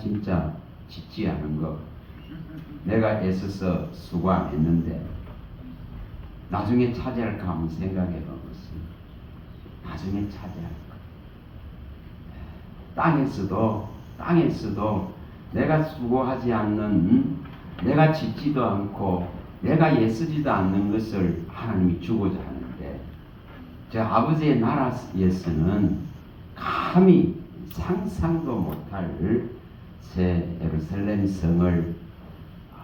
진짜 짓지 않은 거, 내가 애써서 수고 안 했는데 나중에 차지할까 한번 생각해 보겠습니다. 나중에 차지할까. 땅에서도 내가 수고하지 않는, 내가 짓지도 않고 내가 애쓰지도 않는 것을 하나님이 주고자 하는데, 저 아버지의 나라에서는 감히 상상도 못할 새 예루살렘 성을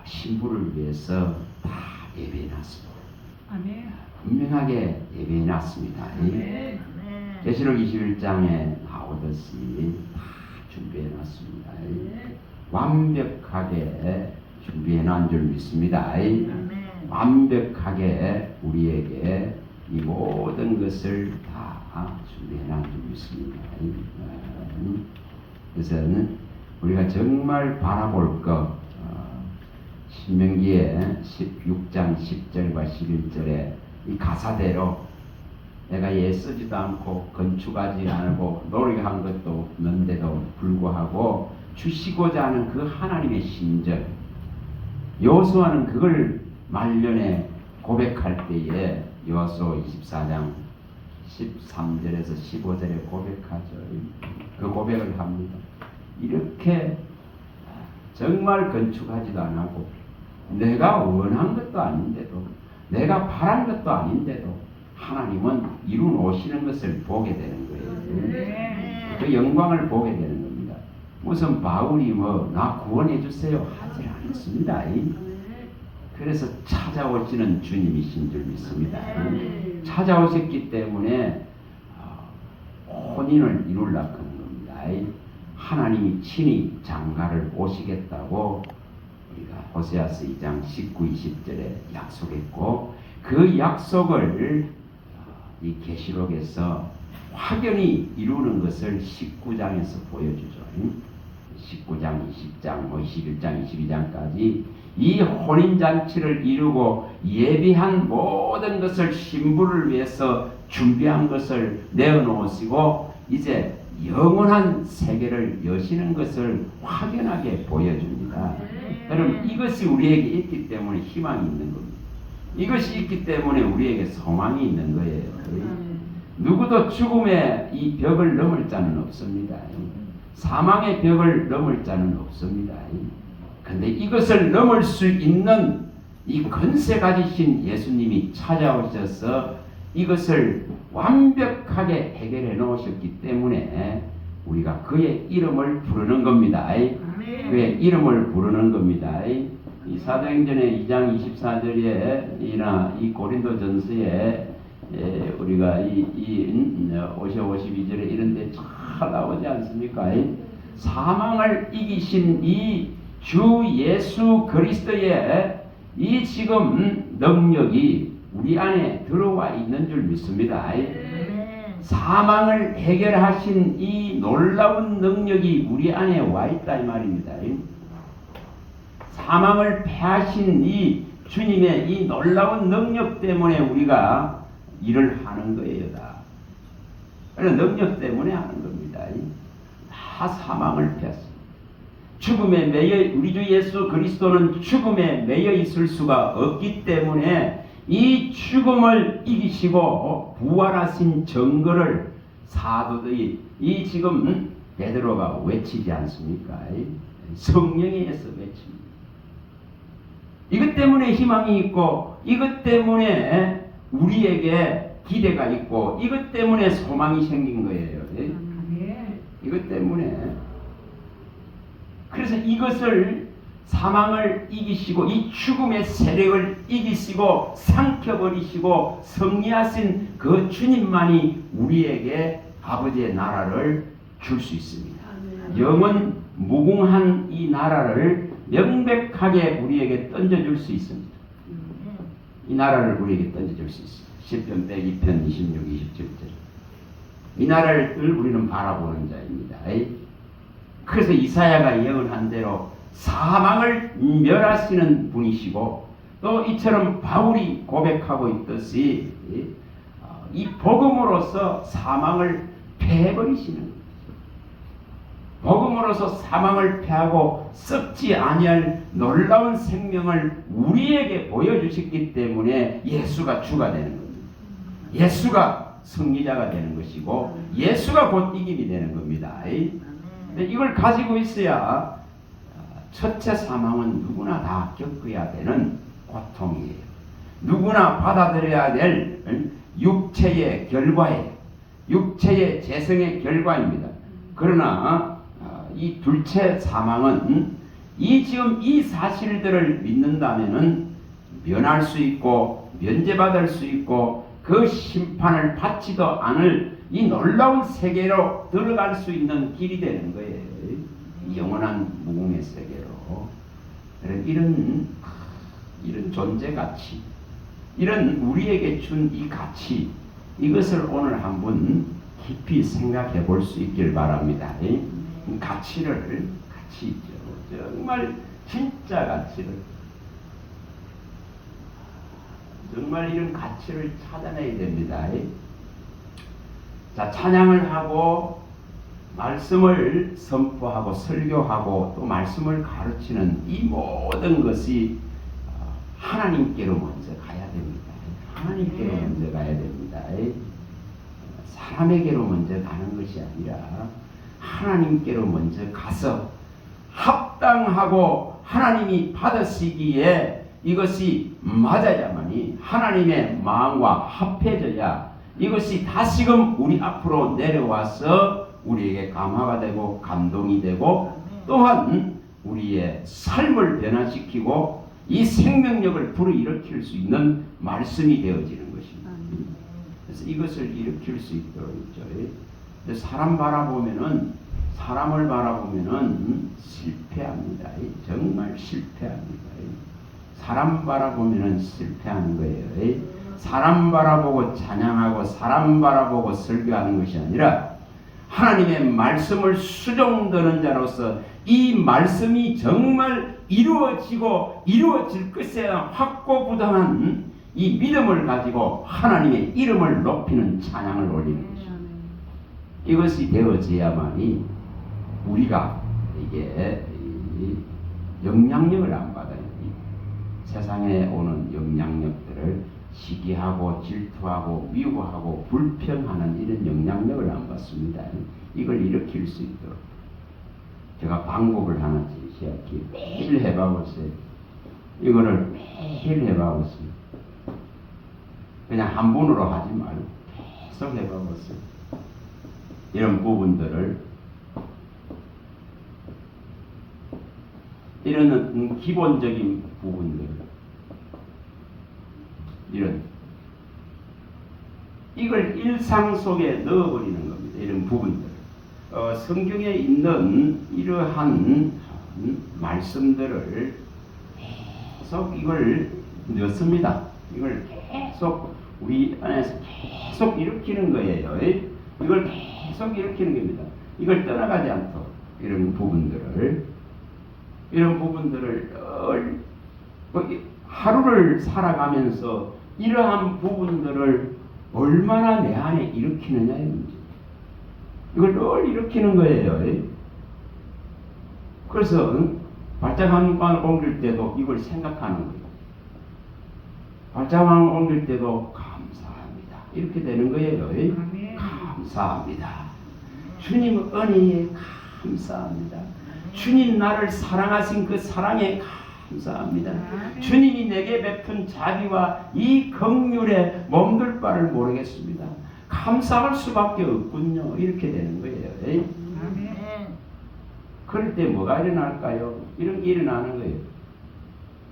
신부를 위해서 다 예배해놨습니다. 아멘. 분명하게 예배해놨습니다. 계시록 21장에 나오듯이 다 준비해놨습니다. 완벽하게 준비해놓은 줄 믿습니다. 완벽하게 우리에게 이 모든 것을 다 준비해놓은 줄 믿습니다. 그래서 우리가 정말 바라볼 것, 신명기의 16장 10절과 11절에 이 가사대로 내가 애쓰지도 않고 건축하지 않고 노력한 것도 없는데도 불구하고 주시고자 하는 그 하나님의 심정, 여호수아는 그걸 말년에 고백할 때에 여호수아 24장 13절에서 15절에 고백하죠. 그 고백을 합니다. 이렇게 정말 건축하지도 않고 내가 원한 것도 아닌데도, 내가 바란 것도 아닌데도 하나님은 이루 놓으시는 것을 보게 되는 거예요. 그 영광을 보게 되는 겁니다. 무슨 바울이 나 구원해 주세요 하지 않습니다. 그래서 찾아오시는 주님이신 줄 믿습니다. 찾아오셨기 때문에 혼인을 이루려고 하는 겁니다. 하나님이 친히 장가를 오시겠다고 우리가 호세아서 2장 19, 20절에 약속했고, 그 약속을 이 계시록에서 확연히 이루는 것을 19장에서 보여주죠. 19장, 20장, 21장, 22장까지 이 혼인잔치를 이루고 예비한 모든 것을 신부를 위해서 준비한 것을 내어놓으시고 이제 영원한 세계를 여시는 것을 확연하게 보여줍니다. 여러분, 이것이 우리에게 있기 때문에 희망이 있는 겁니다. 이것이 있기 때문에 우리에게 소망이 있는 거예요. 누구도 죽음의 이 벽을 넘을 자는 없습니다. 사망의 벽을 넘을 자는 없습니다. 그런데 이것을 넘을 수 있는 이 권세 가지신 예수님이 찾아오셔서 이것을 완벽하게 해결해 놓으셨기 때문에 우리가 그의 이름을 부르는 겁니다. 그의 이름을 부르는 겁니다. 이 사도행전의 2장 24절에 이 고린도전서에 우리가 52절에 이런 데 잘 나오지 않습니까? 사망을 이기신 이 주 예수 그리스도의 이 지금 능력이 우리 안에 들어와 있는 줄 믿습니다. 사망을 해결하신 이 놀라운 능력이 우리 안에 와 있다 이 말입니다. 사망을 패하신 이 주님의 이 놀라운 능력 때문에 우리가 일을 하는 거예요. 다. 그런 능력 때문에 하는 겁니다. 다 사망을 패했습니다. 죽음에 매여, 우리 주 예수 그리스도는 죽음에 매여 있을 수가 없기 때문에 이 죽음을 이기시고 부활하신 증거를 사도들이 이 지금 베드로가 외치지 않습니까? 성령에서 외칩니다. 이것 때문에 희망이 있고, 이것 때문에 우리에게 기대가 있고, 이것 때문에 소망이 생긴 거예요. 이것 때문에. 그래서 이것을, 사망을 이기시고 이 죽음의 세력을 이기시고 삼켜버리시고 승리하신 그 주님만이 우리에게 아버지의 나라를 줄 수 있습니다. 영원 무궁한 이 나라를 명백하게 우리에게 던져줄 수 있습니다. 이 나라를 우리에게 던져줄 수 있습니다. 시편 102편 26, 27절. 이 나라를 우리는 바라보는 자입니다. 그래서 이사야가 예언한 대로 사망을 멸하시는 분이시고, 또 이처럼 바울이 고백하고 있듯이 이 복음으로서 사망을 패해버리시는, 복음으로서 사망을 패하고 썩지 아니할 놀라운 생명을 우리에게 보여주셨기 때문에 예수가 주가 되는 겁니다. 예수가 승리자가 되는 것이고 예수가 곧 이김이 되는 겁니다. 이걸 가지고 있어야 첫째 사망은 누구나 다 겪어야 되는 고통이에요. 누구나 받아들여야 될 육체의 결과예요. 육체의 재성의 결과입니다. 그러나 이 둘째 사망은 지금 이 사실들을 믿는다면은 면할 수 있고 면제받을 수 있고 그 심판을 받지도 않을 이 놀라운 세계로 들어갈 수 있는 길이 되는 거예요. 영원한 무궁의 세계로. 이런 존재 가치, 이런 우리에게 준 이 가치, 이것을 오늘 한번 깊이 생각해 볼 수 있길 바랍니다. 가치 있죠. 정말 진짜 가치를, 정말 이런 가치를 찾아내야 됩니다. 자, 찬양을 하고 말씀을 선포하고 설교하고 또 말씀을 가르치는 이 모든 것이 하나님께로 먼저 가야 됩니다. 하나님께로 먼저 가야 됩니다. 사람에게로 먼저 가는 것이 아니라 하나님께로 먼저 가서 합당하고 하나님이 받으시기에 이것이 맞아야만이 하나님의 마음과 합해져야 이것이 다시금 우리 앞으로 내려와서 우리에게 감화가 되고 감동이 되고 또한 우리의 삶을 변화시키고 이 생명력을 불어일으킬 수 있는 말씀이 되어지는 것입니다. 그래서 이것을 일으킬 수 있도록 있죠. 사람을 바라보면은 실패합니다. 정말 실패합니다. 사람 바라보면은 실패하는 거예요. 사람 바라보고 찬양하고 사람 바라보고 설교하는 것이 아니라 하나님의 말씀을 수종드는 자로서 이 말씀이 정말 이루어지고 이루어질 것에 확고부당한 이 믿음을 가지고 하나님의 이름을 높이는 찬양을 올리는 것입니다. 이것이 되어져야만이 우리가 이게 영향력을 안 받아요. 세상에 오는 영향력들을 시기하고 질투하고 미워하고 불평하는 이런 영향력을 안 받습니다. 이걸 일으킬 수 있도록 제가 방법을 하나 제시할게요. 매일 해봐보세요. 이거를 매일 해봐보세요. 그냥 한 번으로 하지 말고 계속 해봐보세요. 이런 부분들을, 이런 기본적인 부분들, 이걸 일상 속에 넣어버리는 겁니다. 이런 부분들. 성경에 있는 이러한 말씀들을 계속 이걸 넣습니다. 이걸 계속 우리 안에서 계속 일으키는 거예요. 이걸 계속 일으키는 겁니다. 이걸 떠나가지 않도록 이런 부분들을 하루를 살아가면서 이러한 부분들을 얼마나 내 안에 일으키느냐의 문제. 이걸 늘 일으키는 거예요. 그래서 발자국을 옮길 때도 이걸 생각하는 거예요. 발자국을 옮길 때도 감사합니다. 이렇게 되는 거예요. 감사합니다. 주님 은혜에 감사합니다. 주님 나를 사랑하신 그 사랑에 감사합니다. 주님이 내게 베푼 자비와 이 긍휼에 몸둘 바를 모르겠습니다. 감사할 수밖에 없군요. 이렇게 되는 거예요. 그럴 때 뭐가 일어날까요? 이런 게 일어나는 거예요.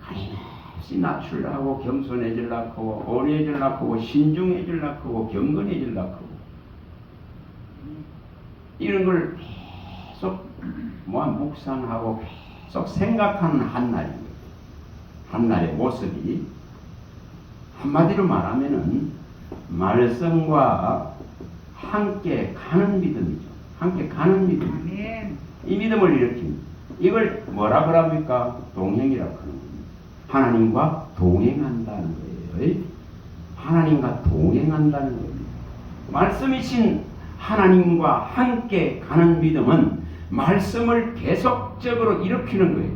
끊임없이 낮추려고 겸손해지려고 하고 온유해지려고 하고 신중해지려고 하고 경건해지려고 하고 이런 걸 계속 묵상하고 계속 생각하는 한날입니다. 한날의 모습이 한마디로 말하면은 말씀과 함께 가는 믿음이죠. 함께 가는 믿음. 이 믿음을 일으킵니다. 이걸 뭐라 그럽니까? 동행이라고 하는 겁니다. 하나님과 동행한다는 거예요. 하나님과 동행한다는 겁니다. 말씀이신 하나님과 함께 가는 믿음은 말씀을 계속적으로 일으키는 거예요.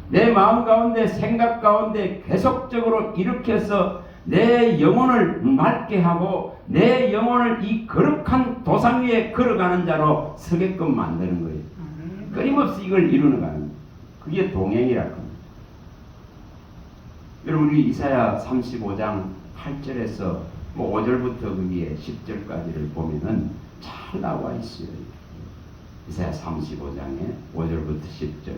내 마음 가운데 생각 가운데 계속적으로 일으켜서 내 영혼을 맑게 하고 내 영혼을 이 거룩한 도상 위에 걸어가는 자로 서게끔 만드는 거예요. 끊임없이 이걸 이루는 거예요. 그게 동행이라고 합니다. 여러분 우리 이사야 35장 8절에서 5절부터 거기에 10절까지를 보면은 잘 나와 있어요. 이사야 35장에 5절부터 10절.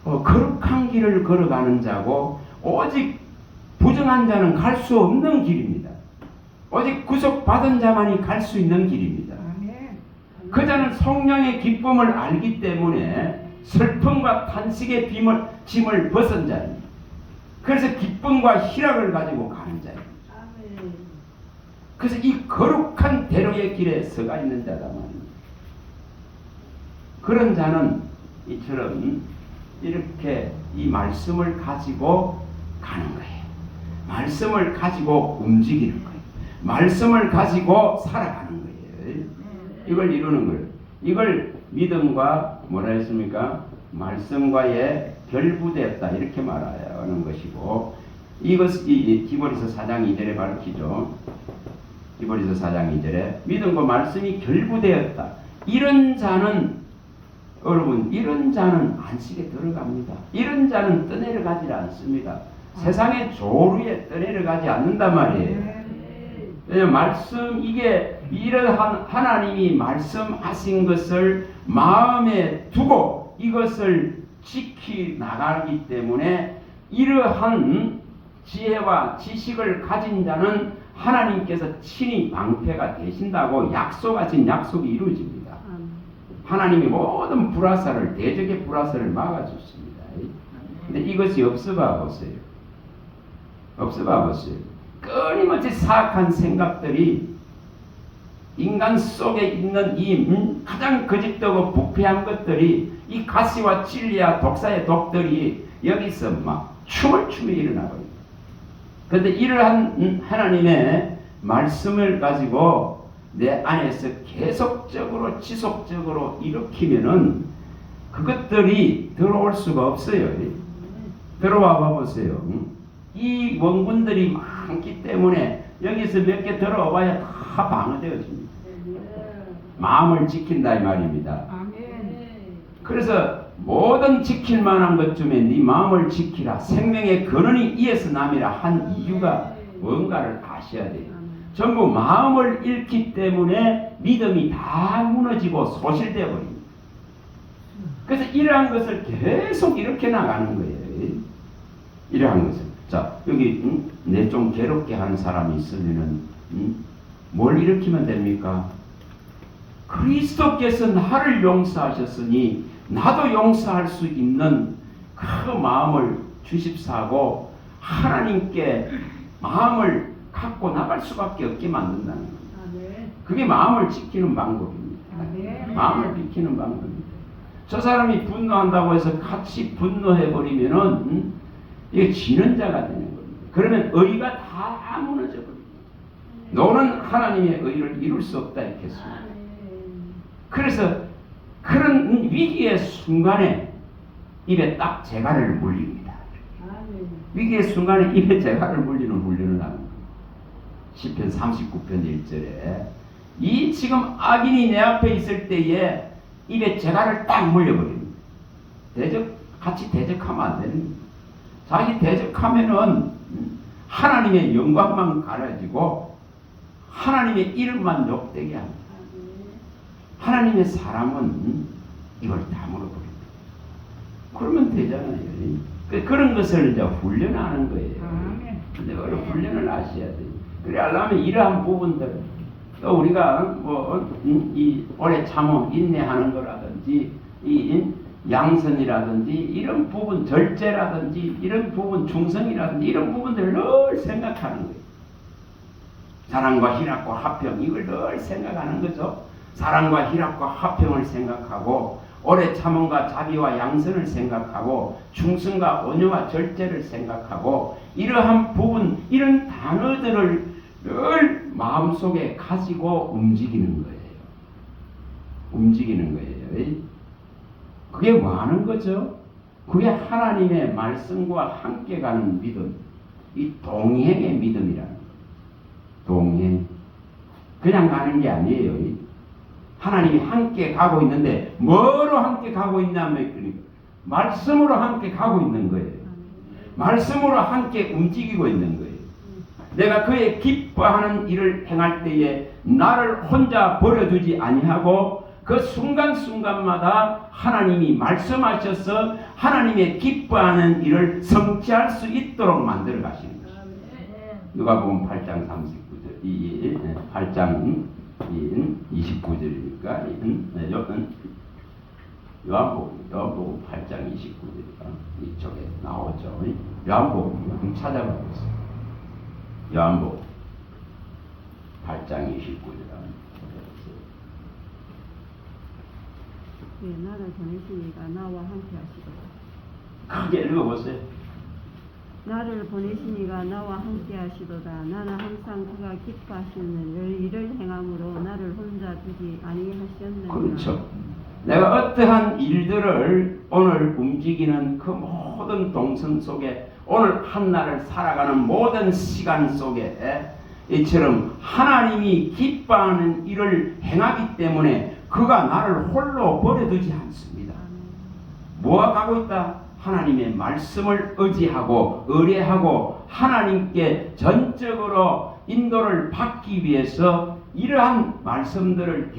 거룩한 길을 걸어가는 자고 오직 부정한 자는 갈 수 없는 길입니다. 오직 구속받은 자만이 갈 수 있는 길입니다. 그 자는 성령의 기쁨을 알기 때문에 슬픔과 탄식의 짐을 벗은 자입니다. 그래서 기쁨과 희락을 가지고 가는 자입니다. 그래서 이 거룩한 대로의 길에 서가 있는 자다 말입니다. 그런 자는 이처럼 이렇게 이 말씀을 가지고 가는 거예요. 말씀을 가지고 움직이는 거예요. 말씀을 가지고 살아가는 거예요. 이걸 이루는 거예요. 이걸 믿음과 뭐라 했습니까? 말씀과의 결부되었다 이렇게 말하는 것이고, 이것이 디모데서 4장 2절에 밝히죠. 디모데서 4장 2절에 믿음과 말씀이 결부되었다. 이런 자는 여러분 이런 자는 안식에 들어갑니다. 이런 자는 떠내려가지 않습니다. 세상의 조류에 떠내려가지 않는단 말이에요. 왜냐하면 말씀 이게 이러한 하나님이 말씀하신 것을 마음에 두고 이것을 지키 나가기 때문에 이러한 지혜와 지식을 가진 자는 하나님께서 친히 방패가 되신다고 약속하신 약속이 이루어집니다. 하나님이 모든 불화살을 대적의 불화살을 막아줬습니다. 근데 이것이 없어봐 보세요. 없어봐 보세요. 끊임없이 사악한 생각들이 인간 속에 있는 이 가장 거짓되고 부패한 것들이 이 가시와 진리와 독사의 독들이 여기서 막 춤을 추며 일어나거든요. 그런데 이러한 하나님의 말씀을 가지고 내 안에서 계속적으로 지속적으로 일으키면은 그것들이 들어올 수가 없어요. 들어와 봐보세요. 이 원군들이 많기 때문에 여기서 몇 개 들어와야 다 방어되어집니다. 마음을 지킨다 이 말입니다. 그래서 모든 지킬 만한 것 중에 네 마음을 지키라. 생명의 근원이 이에서 남이라 한 이유가 뭔가를 아셔야 돼요. 전부 마음을 잃기 때문에 믿음이 다 무너지고 소실되어 버립니다. 그래서 이러한 것을 계속 이렇게 나가는 거예요. 이러한 것을. 자, 여기 내 좀 괴롭게 하는 사람이 있으면은 뭘 일으키면 됩니까? 그리스도께서 나를 용서하셨으니 나도 용서할 수 있는 그 마음을 주십사고 하나님께 마음을 갖고 나갈 수밖에 없게 만든다는 겁니다. 그게 마음을 지키는 방법입니다. 마음을 지키는 방법입니다. 저 사람이 분노한다고 해서 같이 분노해버리면은 이게 지는 자가 되는 겁니다. 그러면 의가 다 무너져 버립니다. 너는 하나님의 의를 이룰 수 없다 했겠습니다. 그래서 그런 위기의 순간에 입에 딱 재갈을 물립니다. 위기의 순간에 입에 재갈을 물리는 훈련을 하는 겁니다. 시편 39편 1절에 이 지금 악인이 내 앞에 있을 때에 입에 재갈을 딱 물려버립니다. 같이 대적하면 안 되는 겁니다. 자기 대적하면은 하나님의 영광만 가려지고 하나님의 이름만 욕되게 합니다. 하나님의 사람은 이걸 다 물어버립니다. 그러면 되잖아요. 그런 것을 이제 훈련하는 거예요. 근데 그걸 훈련을 하셔야 돼요. 그래 하려면 이러한 부분들 또 우리가 이 오래 참어 인내하는 거라든지 이 양선이라든지 이런 부분 절제라든지 이런 부분 중성이라든지 이런 부분들을 늘 생각하는 거예요. 사랑과 희락과 화평 이걸 늘 생각하는 거죠. 사랑과 희락과 화평을 생각하고 오래 참음과 자비와 양선을 생각하고 충성과 온유와 절제를 생각하고 이러한 부분 이런 단어들을 늘 마음속에 가지고 움직이는 거예요. 움직이는 거예요. 그게 뭐 하는 거죠? 그게 하나님의 말씀과 함께 가는 믿음, 이 동행의 믿음이라는 거예요. 동행. 그냥 가는 게 아니에요. 하나님이 함께 가고 있는데 뭐로 함께 가고 있냐면 말씀으로 함께 가고 있는 거예요. 말씀으로 함께 움직이고 있는 거예요. 내가 그의 기뻐하는 일을 행할 때에 나를 혼자 버려두지 아니하고 그 순간순간마다 하나님이 말씀하셔서 하나님의 기뻐하는 일을 성취할 수 있도록 만들어 가시는 것입니다. 누가복음 8장 39절, 8장 29절이니까 요한복음 8장 29절이니까 이쪽에 나오죠. 요한복음 한번 찾아봐 보세요. 요한복음 8장 29절. 예, 나를 보내시니가 나와 함께 하시도다. 크게 읽어보세요. 나를 보내시니가 나와 함께 하시도다. 나는 항상 그가 기뻐하시는 일을 행함으로 나를 혼자 두지 아니하셨느니라. 그렇죠. 내가 어떠한 일들을 오늘 움직이는 그 모든 동선 속에 오늘 한날을 살아가는 모든 시간 속에 이처럼 하나님이 기뻐하는 일을 행하기 때문에 그가 나를 홀로 버려두지 않습니다. 뭐가 가고 있다? 하나님의 말씀을 의지하고 의뢰하고 하나님께 전적으로 인도를 받기 위해서 이러한 말씀들을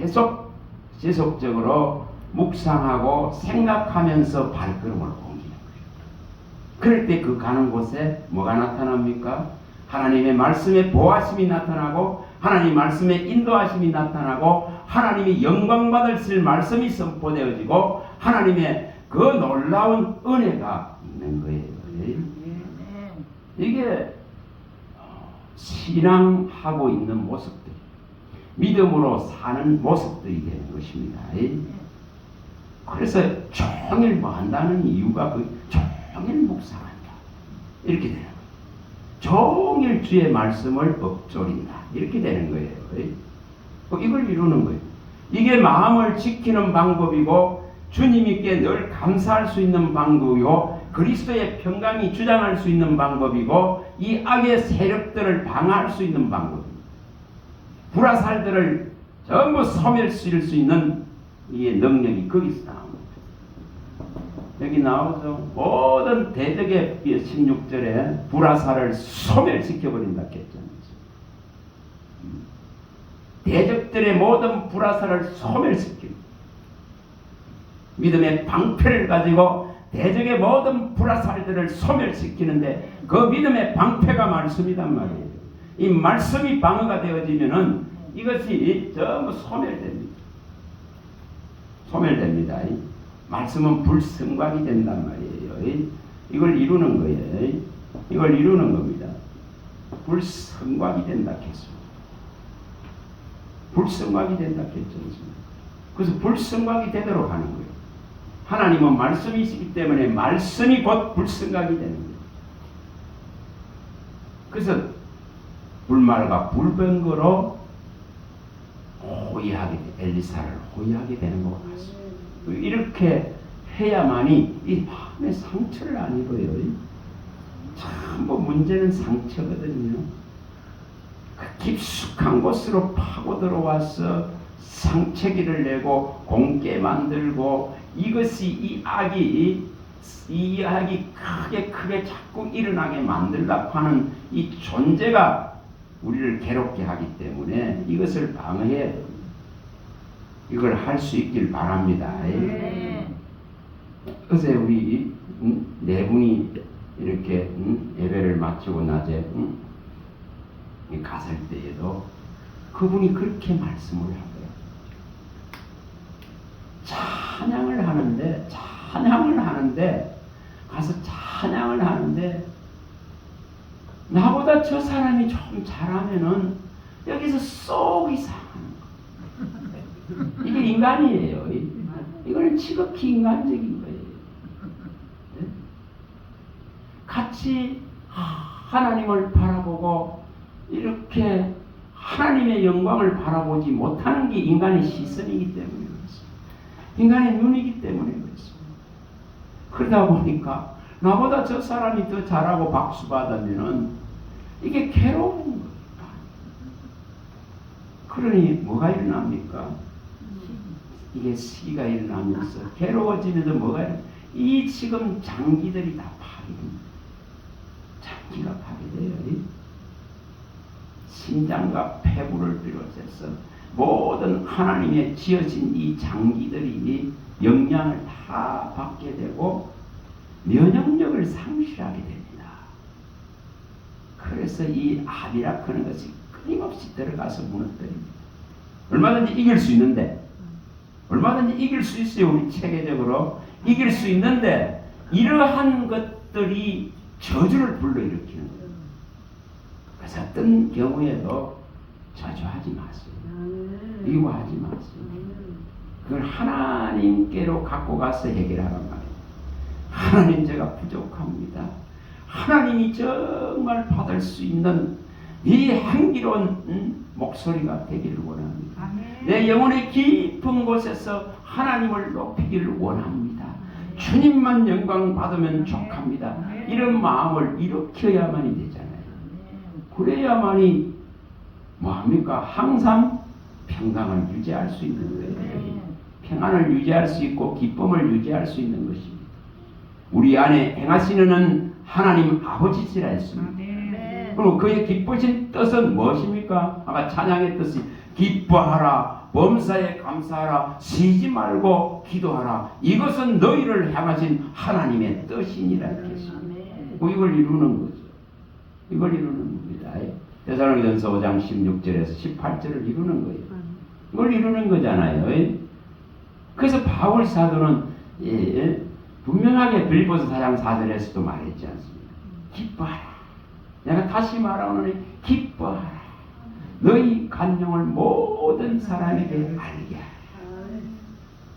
지속적으로 묵상하고 생각하면서 발걸음을 옮기는 거예요. 그럴 때 그 가는 곳에 뭐가 나타납니까? 하나님의 말씀의 보호하심이 나타나고 하나님 말씀의 인도하심이 나타나고 하나님이 영광받으실 말씀이 선포되어지고 하나님의 그 놀라운 은혜가 있는 거예요. 이게 신앙하고 있는 모습들, 믿음으로 사는 모습들이 되는 것입니다. 그래서 종일 뭐 한다는 이유가 그 종일 묵상한다. 이렇게 되는 거예요. 종일 주의 말씀을 읊조린다. 이렇게 되는 거예요. 이걸 이루는 거예요. 이게 마음을 지키는 방법이고 주님께 늘 감사할 수 있는 방법이고 그리스도의 평강이 주장할 수 있는 방법이고 이 악의 세력들을 방어할 수 있는 방법입니다. 불화살들을 전부 소멸시킬 수 있는 이 능력이 거기서 나옵니다. 여기 나오죠. 모든 대적의 16절에 불화살을 소멸시켜버린다 했잖아요. 대적들의 모든 불화살을 소멸시키고 믿음의 방패를 가지고 대적의 모든 불화살들을 소멸시키는데 그 믿음의 방패가 말씀이란 말이에요. 이 말씀이 방어가 되어지면은 이것이 전부 소멸됩니다. 소멸됩니다. 말씀은 불성곽이 된단 말이에요. 이걸 이루는 거예요. 이걸 이루는 겁니다. 불성곽이 된다 했습니다. 불성곽이 된다 했죠. 그래서 불성곽이 되도록 하는 거예요. 하나님은 말씀이시기 때문에 말씀이 곧 불성곽이 되는 거예요. 그래서 불말과 불병거로 호위하게 엘리사를 호위하게 되는 것 같습니다. 이렇게 해야만이 이 마음의 상처를 안 입어요. 전부 문제는 상처거든요. 그 깊숙한 곳으로 파고 들어와서 상처기를 내고 공개 만들고 이것이 이 악이 크게 자꾸 일어나게 만들려고 하는 이 존재가 우리를 괴롭게 하기 때문에 이것을 방어해야 됩니다. 이걸 할 수 있길 바랍니다. 어제 우리 네 분이 이렇게 예배를 마치고 낮에 갔을 때에도 그분이 그렇게 말씀을 하고요. 찬양을 하는데 가서 찬양을 하는데 나보다 저 사람이 좀 잘하면은 여기서 쏙 이상하는 거. 이게 인간이에요. 이거는 지극히 인간적인 거예요. 네? 같이 하나님을 바라보고 이렇게 하나님의 영광을 바라보지 못하는 게 인간의 시선이기 때문에 그렇습니다. 인간의 눈이기 때문에 그렇습니다. 그러다 보니까 나보다 저 사람이 더 잘하고 박수 받으면은 이게 괴로운 거예요. 그러니 뭐가 일어납니까? 이게 시기가 일어나면서 괴로워지면서 뭐가 일어나? 이 지금 장기들이 다 파괴됩니다. 장기가 파괴돼요. 심장과 폐부를 비롯해서 모든 하나님의 지어진 이 장기들이 영향을 다 받게 되고 면역력을 상실하게 됩니다. 그래서 이 암이라 하는 것이 끊임없이 들어가서 무너뜨립니다. 얼마든지 이길 수 있는데, 얼마든지 이길 수 있어요. 우리 체계적으로 이길 수 있는데 이러한 것들이 저주를 불러일으키는 거예요. 그래서 어떤 경우에도 저주하지 마세요. 미워하지 마세요. 그걸 하나님께로 갖고 가서 해결하란 말이에요. 하나님, 제가 부족합니다. 하나님이 정말 받을 수 있는 이 향기로운 목소리가 되기를 원합니다. 내 영혼의 깊은 곳에서 하나님을 높이기를 원합니다. 주님만 영광 받으면 족합니다. 이런 마음을 일으켜야만이 되잖아요. 그래야만이 뭐합니까? 항상 평강을 유지할 수 있는 거예요. 평안을 유지할 수 있고 기쁨을 유지할 수 있는 것입니다. 우리 안에 행하시는 하나님 아버지시라 했습니다. 그리고 그의 기쁘신 뜻은 무엇입니까? 아까 찬양의 뜻이 기뻐하라, 범사에 감사하라, 쉬지 말고 기도하라. 이것은 너희를 향하신 하나님의 뜻이니라 했습니다. 이걸 이루는 거죠. 이걸 이루는 겁니다. 데살로니가전서 5장 16절에서 18절을 이루는 거예요. 이걸 이루는 거잖아요. 그래서 바울 사도는 분명하게 빌립보서 4장 4절에서도 말했지 않습니까? 기뻐하라. 내가 다시 말하노니 기뻐하라. 너희 간용을 모든 사람에게 알게 하라.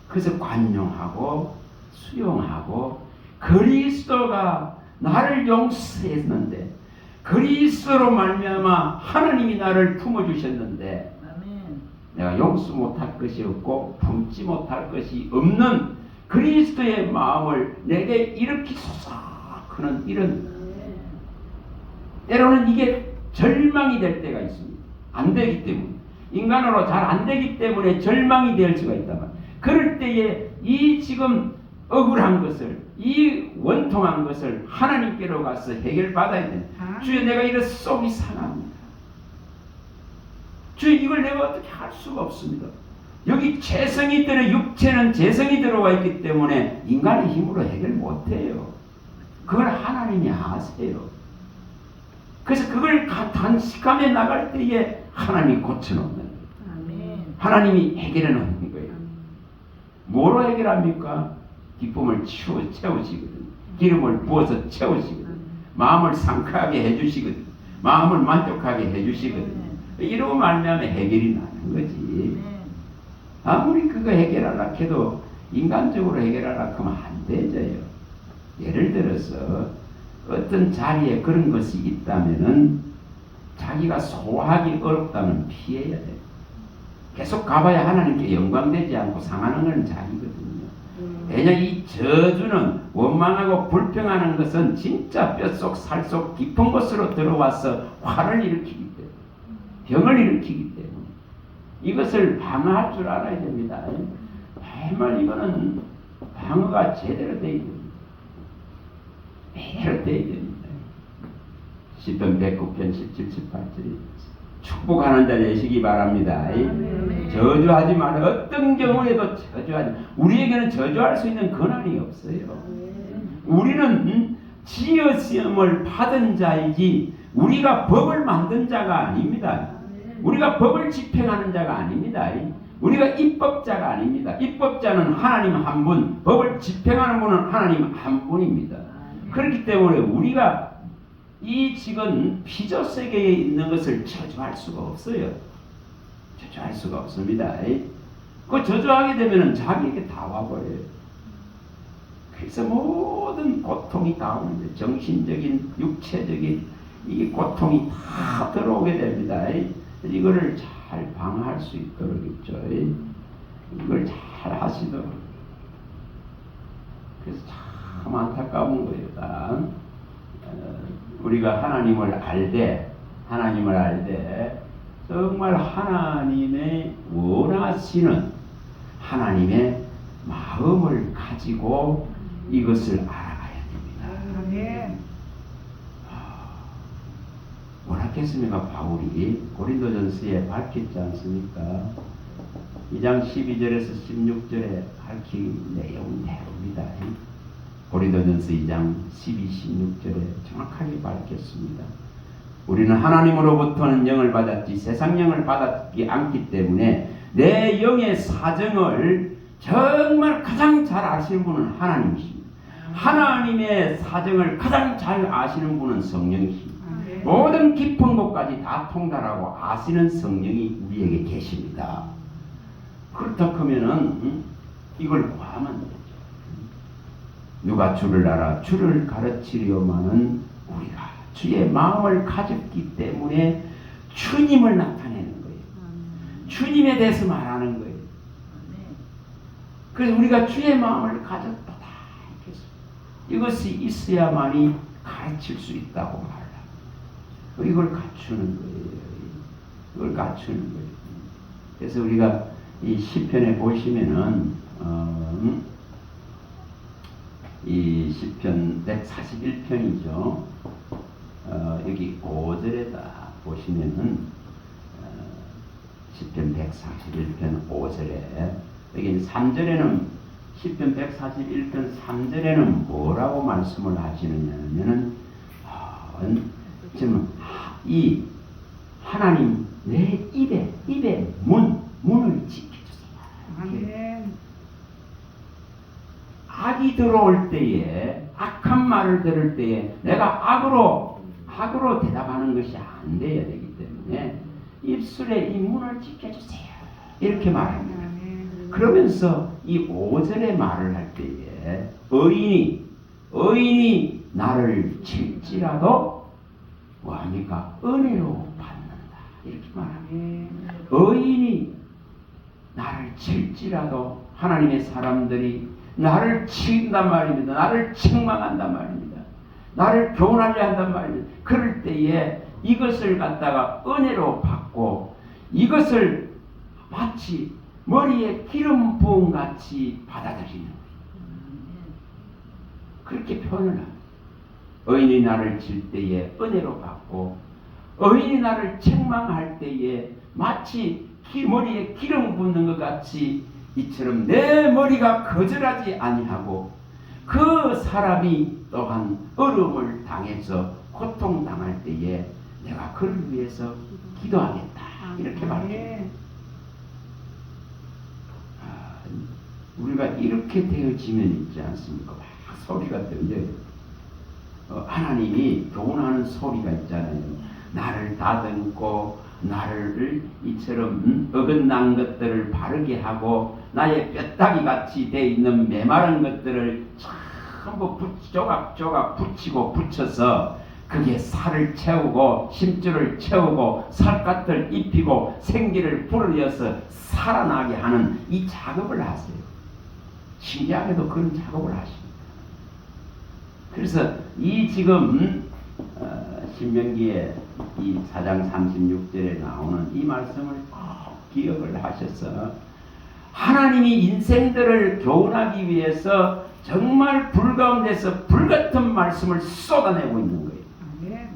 그래서 관용하고 수용하고 그리스도가 나를 용서했는데 그리스도로 말미암아 하나님이 나를 품어주셨는데 내가 용서 못할 것이 없고 품지 못할 것이 없는 그리스도의 마음을 내게 일으키소서 하는 이런 때로는 이게 절망이 될 때가 있습니다. 안 되기 때문에 인간으로 잘 안 되기 때문에 절망이 될 수가 있다만 그럴 때에 이 지금 억울한 것을 이 원통한 것을 하나님께로 가서 해결받아야 됩니다. 주여 내가 이런 속이 상합니다. 주여 이걸 내가 어떻게 할 수가 없습니다. 여기 재성이 들어 육체는 재성이 들어와 있기 때문에 인간의 힘으로 해결 못해요. 그걸 하나님이 아세요. 그래서 그걸 단식하며 나갈 때에 하나님이 고쳐놓는 거예요. 하나님이 해결해 놓는 거예요. 뭐로 해결합니까? 기쁨을 채우시거든. 기름을 부어서 채우시거든. 마음을 상쾌하게 해주시거든. 마음을 만족하게 해주시거든. 이러고 말미암아 해결이 나는 거지. 아무리 그거 해결하려고 해도 인간적으로 해결하려고 하면 안 되져요. 예를 들어서 어떤 자리에 그런 것이 있다면은 자기가 소화하기 어렵다면 피해야 돼요. 계속 가봐야 하나님께 영광되지 않고 상하는 건 자기거든요. 왜냐하면 이 저주는 원망하고 불평하는 것은 진짜 뼛속 살속 깊은 곳으로 들어와서 화를 일으키기 때문에 병을 일으키기 때문에 이것을 방어할 줄 알아야 됩니다. 정말 이거는 방어가 제대로 되어야 됩니다. 제대로 되어야 됩니다. 시편 109편 17, 18절이 축복하는 자 되시기 바랍니다. 저주하지 마라. 어떤 경우에도 저주하지 마라. 우리에게는 저주할 수 있는 권한이 없어요. 우리는 지으심을 받은 자이지 우리가 법을 만든 자가 아닙니다. 우리가 법을 집행하는 자가 아닙니다. 우리가 입법자가 아닙니다. 입법자는 하나님 한 분, 법을 집행하는 분은 하나님 한 분입니다. 그렇기 때문에 우리가 이 지금 피조 세계에 있는 것을 저주할 수가 없어요. 저주할 수가 없습니다. 그 저주하게 되면은 자기에게 다 와버려요. 그래서 모든 고통이 다 오는데 정신적인, 육체적인 이 고통이 다 들어오게 됩니다. 이거를 잘 방어할 수 있도록 있죠. 이걸 잘 하시도록. 그래서 참 안타까운 거예요. 우리가 하나님을 알되 정말 하나님의 원하시는 하나님의 마음을 가지고 이것을 알아가야 됩니다. 뭐라겠습니까? 바울이 고린도전서에 밝혔지 않습니까? 2장 12절에서 16절에 밝힌 내용입니다. 고린도전서 2장 12, 16절에 정확하게 밝혔습니다. 우리는 하나님으로부터는 영을 받았지 세상 영을 받았지 않기 때문에 내 영의 사정을 정말 가장 잘 아시는 분은 하나님이십니다. 하나님의 사정을 가장 잘 아시는 분은 성령이십니다. 모든 깊은 곳까지 다 통달하고 아시는 성령이 우리에게 계십니다. 그렇다 하면은 이걸 구하면 되죠. 누가 주를 알아 주를 가르치려마는 우리가 주의 마음을 가졌기 때문에 주님을 나타내는 거예요. 주님에 대해서 말하는 거예요. 그래서 우리가 주의 마음을 가졌다. 이것이 있어야만이 가르칠 수 있다고 말하라. 이걸 갖추는 거예요. 그래서 우리가 이 시편에 보시면은 이 시편 141편이죠. 여기 5절에다 보시면은 시편 141편 5절에 여기 3절에는 시편 141편 3절에는 뭐라고 말씀을 하시느냐면은 지금 이 하나님 내 입의 문을 지켜주세요. 악이 들어올 때에 악한 말을 들을 때에 내가 악으로 대답하는 것이 안 돼야 되기 때문에 입술에 이 문을 지켜주세요. 이렇게 말합니다. 그러면서 이 5절에 말을 할 때에 의인이 나를 칠지라도 뭐합니까? 은혜로 받는다. 이렇게 말합니다. 의인이 나를 칠지라도 하나님의 사람들이 나를 친단 말입니다. 나를 책망한단 말입니다. 나를 교훈하려 한단 말입니다. 그럴 때에 이것을 갖다가 은혜로 받고 이것을 마치 머리에 기름 부음 같이 받아들이는 거예요. 그렇게 표현을 합니다. 의인이 나를 칠 때에 은혜로 받고 의인이 나를 책망할 때에 마치 머리에 기름 붓는 것 같이 이처럼 내 머리가 거절하지 아니하고 그 사람이 또한 어려움을 당해서 고통당할 때에 내가 그를 위해서 기도하겠다. 이렇게 말해요. 우리가 이렇게 되어지면 있지 않습니까? 막 소리가 들려요. 하나님이 교훈하는 소리가 있잖아요. 나를 다듬고 나를 이처럼 어긋난 것들을 바르게 하고 나의 뼈다귀 같이 돼 있는 메마른 것들을 전부 조각조각 붙여서 그게 살을 채우고 심줄을 채우고 살갗을 입히고 생기를 불어넣어서 살아나게 하는 이 작업을 하세요. 신기하게도 그런 작업을 하십니다. 그래서 이 지금 신명기에 이 4장 36절에 나오는 이 말씀을 꼭 기억을 하셔서 하나님이 인생들을 교훈하기 위해서 정말 불 가운데서 불같은 말씀을 쏟아내고 있는 거예요. 네.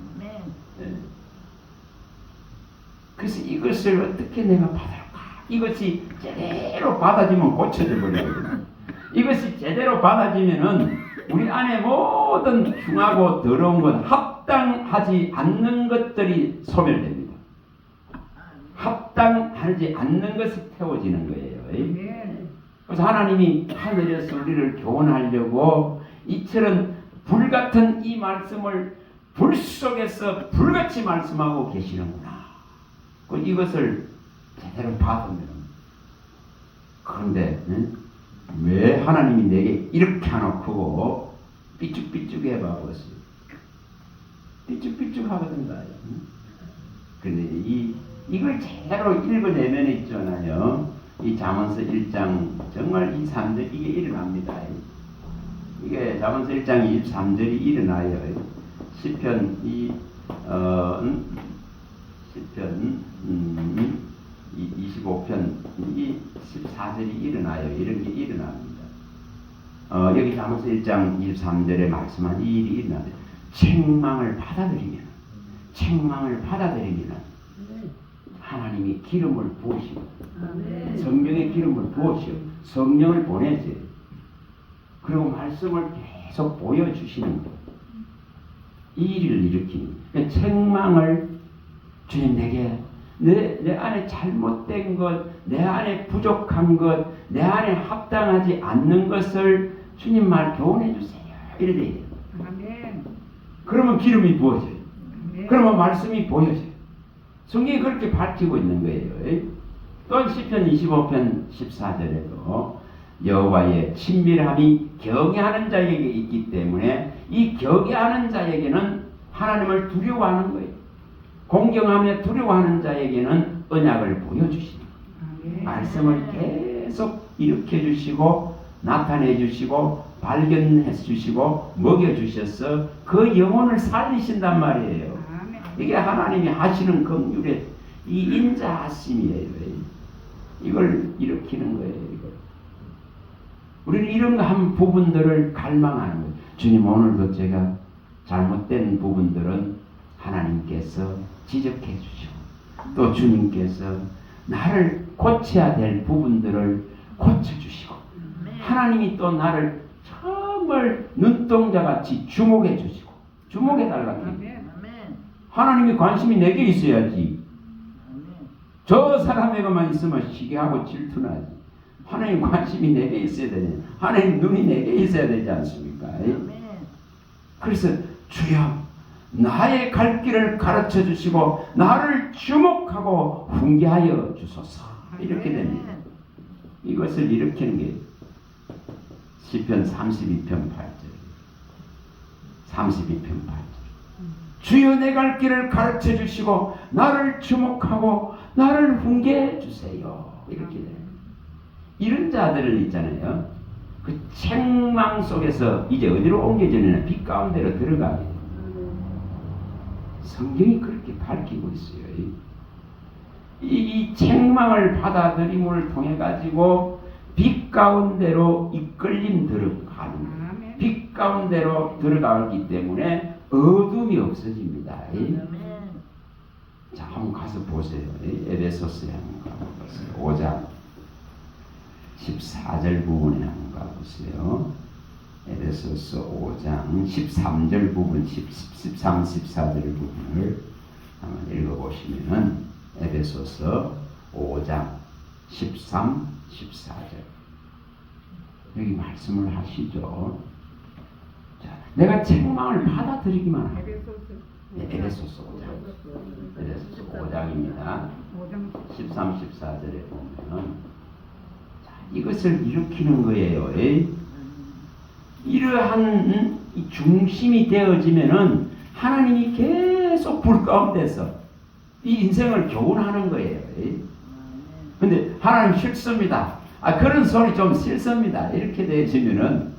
그래서 이것을 어떻게 내가 받을까? 이것이 제대로 받아지면 고쳐져 버려요. 이것이 제대로 받아지면은 우리 안에 모든 흉하고 더러운 것, 합당하지 않는 것들이 소멸됩니다. 합당하지 않는 것이 태워지는 거예요. 그래서 하나님이 하늘에서 우리를 교훈하려고 이처럼 불같은 이 말씀을 불 속에서 불같이 말씀하고 계시는구나. 이것을 제대로 받으면 그런데 왜 하나님이 내게 이렇게 해놓고 삐죽삐죽 해봐버렸어요. 삐죽삐죽 하거든요. 근데 이걸 제대로 읽어내면 있잖아요. 이 잠언서 1장 정말 이 3절 이게 일어납니다. 이게 잠언서 1장 23절이 일어나요. 시편 시편 25편 14절이 일어나요. 이런 게 일어납니다. 여기 잠언서 1장 23절에 말씀한 이 일이 일어나요. 책망을 받아들이면 하나님이 기름을 부으시고 성령의 기름을 부으시고 성령을 보내세요. 그리고 말씀을 계속 보여주시는 거예요. 이 일을 일으키는 거예요. 책망을 주님 내게 내 안에 잘못된 것, 내 안에 부족한 것, 내 안에 합당하지 않는 것을 주님 말 교훈해 주세요. 이래 돼요. 그러면 기름이 부어져요. 그러면 말씀이 보여져요. 성경이 그렇게 밝히고 있는 거예요. 또 시편 25편 14절에도 여호와의 친밀함이 경외하는 자에게 있기 때문에 이 경외하는 자에게는 하나님을 두려워하는 거예요. 공경하며 두려워하는 자에게는 언약을 보여주시는 거예요. 말씀을 계속 일으켜 주시고 나타내 주시고 발견해 주시고 먹여 주셔서 그 영혼을 살리신단 말이에요. 이게 하나님이 하시는 긍휼의 이 인자하심이에요. 이걸 일으키는 거예요. 이걸. 우리는 이런 한 부분들을 갈망하는 거예요. 주님, 오늘도 제가 잘못된 부분들은 하나님께서 지적해 주시고 또 주님께서 나를 고쳐야 될 부분들을 고쳐주시고 하나님이 또 나를 정말 눈동자같이 주목해 주시고 주목해 달라고 해요. 하나님이 관심이 내게 있어야지. 저 사람에게만 있으면 시기하고 질투나지. 하나님 관심이 내게 있어야 되냐. 하나님 눈이 내게 있어야 되지 않습니까? 그래서 주여 나의 갈 길을 가르쳐 주시고 나를 주목하고 훈계하여 주소서. 이렇게 됩니다. 이것을 일으키는 게 시편 32편 8절 32편 8절 주여 내 갈 길을 가르쳐 주시고 나를 주목하고 나를 훈계해 주세요. 이렇게 돼요. 이런 자들을 있잖아요. 그 책망 속에서 이제 어디로 옮겨지느냐. 빛 가운데로 들어가게 돼요. 성경이 그렇게 밝히고 있어요. 이 책망을 받아들임을 통해 가지고 빛 가운데로 이끌림 들어가는 빛 가운데로 들어가기 때문에 어둠이 없어집니다. 자, 한번 가서 보세요. 에베소서에 한번 가보세요. 5장 14절 부분에 한번 가보세요. 에베소서 5장 13절 부분, 13, 14절 부분을 한번 읽어보시면은 에베소서 5장 13, 14절 여기 말씀을 하시죠. 자, 내가 책망을 받아들이기만 하고 에베소서 5장 에베소서 5장입니다. 13, 14절에 보면 자, 이것을 일으키는 거예요. 이러한 중심이 되어지면은 하나님이 계속 불 가운데서 이 인생을 교훈하는 거예요. 근데 하나님 싫습니다. 그런 소리 좀 싫습니다. 이렇게 되어지면은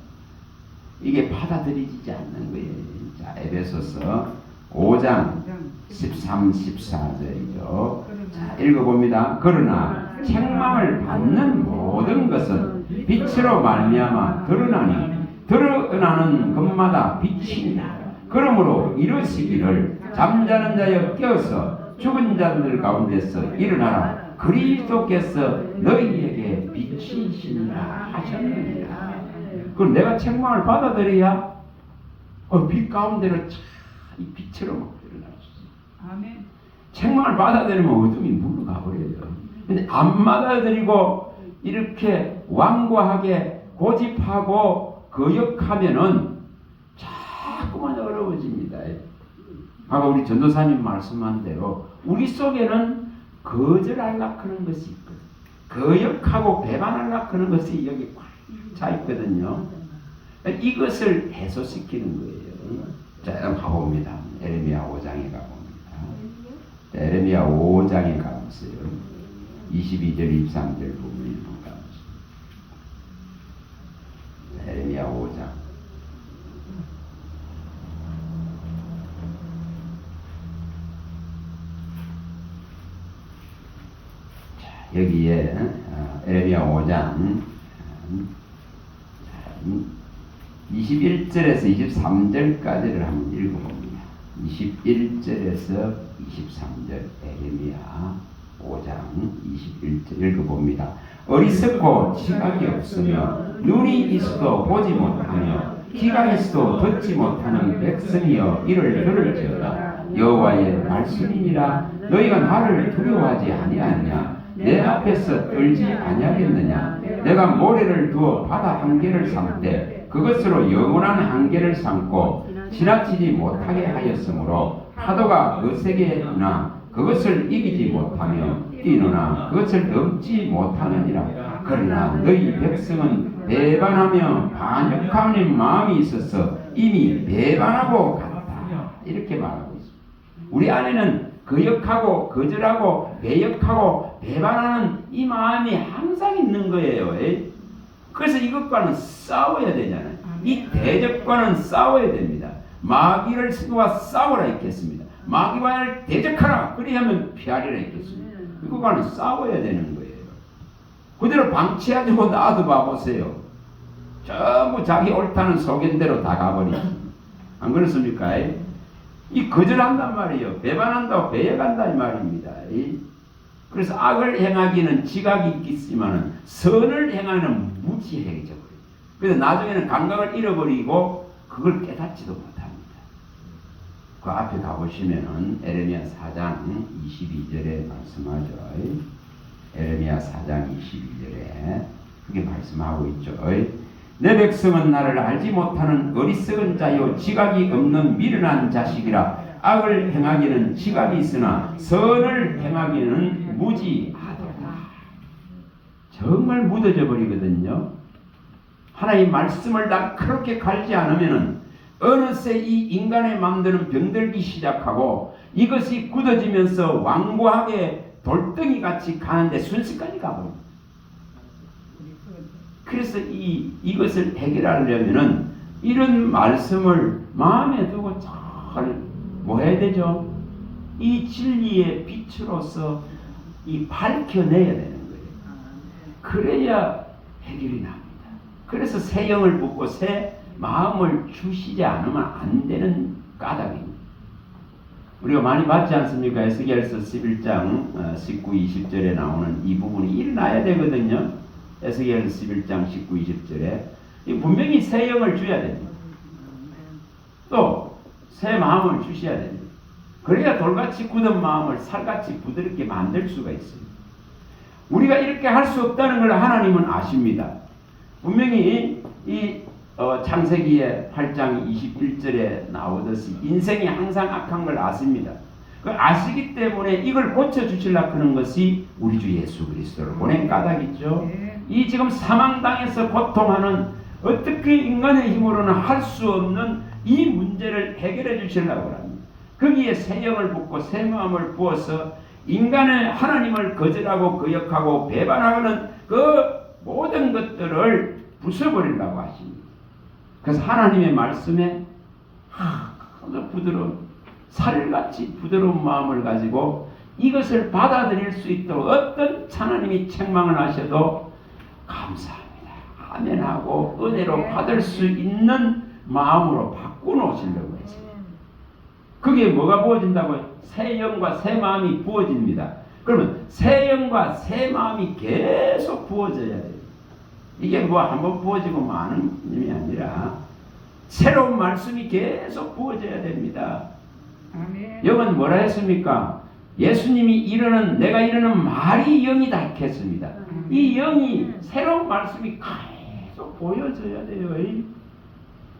이게 받아들이지 않는 거예요. 자, 에베소서 5장 13, 14절이죠. 자, 읽어봅니다. 그러나 책망을 받는 모든 것은 빛으로 말미암아 드러나는 것마다 빛이니라. 그러므로 이르시기를 잠자는 자여 깨어서 죽은 자들 가운데서 일어나라. 그리스도께서 너희에게 빛이시니라 하셨느니라. 그럼 내가 책망을 받아들여야 빛 가운데로 이 빛으로 막 일어날 수 있어요. 아멘. 책망을 받아들이면 어둠이 물러가 버려요. 근데 안 받아들이고 이렇게 완고하게 고집하고 거역하면은 자꾸만 어려워집니다. 아까 우리 전도사님 말씀한 대로 우리 속에는 거절하려고 하는 것이 있거든. 거역하고 배반하려고 하는 것이 여기 꽉 차 있거든요. 이것을 해소시키는 거예요. 자, 여러분 가봅니다. 에레미야 5장에 가봅니다. 자, 에레미야 5장에 가보세요. 22절 23절 부분에 가보세요. 에레미야 5장 여기에 에레미야 5장 21절에서 23절까지를 한번 읽어봅니다. 21절에서 23절 에레미야 5장 21절 읽어봅니다. 어리석고 지각이 없으며 눈이 있어도 보지 못하며 귀가 있어도 듣지 못하는 백성이여 이를 들을지어다. 여호와의 말씀이니라. 너희가 나를 두려워하지 아니하느냐? 내 앞에서 떨지 아니하겠느냐? 내가 모래를 두어 바다 한계를 삼되 그것으로 영원한 한계를 삼고 지나치지 못하게 하였으므로 파도가 거세게 나 그것을 이기지 못하며 뛰노나 그것을 넘지 못하느니라. 그러나 너희 백성은 배반하며 반역하는 마음이 있어서 이미 배반하고 갔다. 이렇게 말하고 있습니다. 우리 안에는 거역하고 거절하고 배역하고 배반하는 이 마음이 항상 있는 거예요. 그래서 이것과는 싸워야 되잖아요. 이 대적과는 싸워야 됩니다. 마귀를 누가 싸우라 했겠습니다. 마귀와를 대적하라 그리하면 피하리라 했겠습니다. 이것과는 싸워야 되는 거예요. 그대로 방치하고 놔둬 봐보세요. 전부 자기 옳다는 소견대로 다 가버리죠. 안 그렇습니까? 이 거절한단 말이에요. 배반한다고 배역한다 이 말입니다. 그래서 악을 행하기는 지각이 있지만은 선을 행하는 무지해져 버려요. 그래서 나중에는 감각을 잃어버리고 그걸 깨닫지도 못합니다. 그 앞에 가보시면은 에레미야 4장 22절에 말씀하죠. 에레미야 4장 22절에 그게 말씀하고 있죠. 내 백성은 나를 알지 못하는 어리석은 자요 지각이 없는 미련한 자식이라. 악을 행하기는 지각이 있으나 선을 행하기는 무지하도다. 정말 무뎌져 버리거든요. 하나님 말씀을 날카롭게 갈지 않으면은 어느새 이 인간의 마음들은 병들기 시작하고 이것이 굳어지면서 완고하게 돌덩이 같이 가는데 순식간에 가버립니다. 그래서 이것을 해결하려면은 이런 말씀을 마음에 두고 잘 뭐 해야 되죠? 이 진리의 빛으로서 밝혀내야 되는 거예요. 그래야 해결이 납니다. 그래서 새 영을 붓고 새 마음을 주시지 않으면 안 되는 까닭입니다. 우리가 많이 봤지 않습니까? 에스겔서 11장 19, 20절에 나오는 이 부분이 일어나야 되거든요. 에스겔 11장 19, 20절에 분명히 새 영을 줘야 됩니다. 또 새 마음을 주셔야 됩니다. 그래야 돌같이 굳은 마음을 살같이 부드럽게 만들 수가 있습니다. 우리가 이렇게 할 수 없다는 걸 하나님은 아십니다. 분명히 창세기의 8장 21절에 나오듯이 인생이 항상 악한 걸 아십니다. 그 아시기 때문에 이걸 고쳐주시려고 하는 것이 우리 주 예수 그리스도를 보낸 까닭이죠. 이 지금 사망당해서 고통하는 어떻게 인간의 힘으로는 할 수 없는 이 문제를 해결해 주시려고 합니다. 거기에 새 영을 붓고 새 마음을 부어서 인간의 하나님을 거절하고 거역하고 배반하는 그 모든 것들을 부숴버리려고 하십니다. 그래서 하나님의 말씀에 아주 부드러운 살같이 부드러운 마음을 가지고 이것을 받아들일 수 있도록 어떤 하나님이 책망을 하셔도 감사합니다. 아멘하고 은혜로 받을 수 있는 마음으로 바꿔놓으시려고 했습니다. 그게 뭐가 부어진다고요? 새 영과 새 마음이 부어집니다. 그러면 새 영과 새 마음이 계속 부어져야 돼요. 이게 뭐 한번 부어지고 마는 일이 아니라 새로운 말씀이 계속 부어져야 됩니다. 아멘. 영은 뭐라 했습니까? 예수님이 내가 이르는 말이 영이다 했습니다. 이 영이 새로운 말씀이 계속 보여져야 돼요.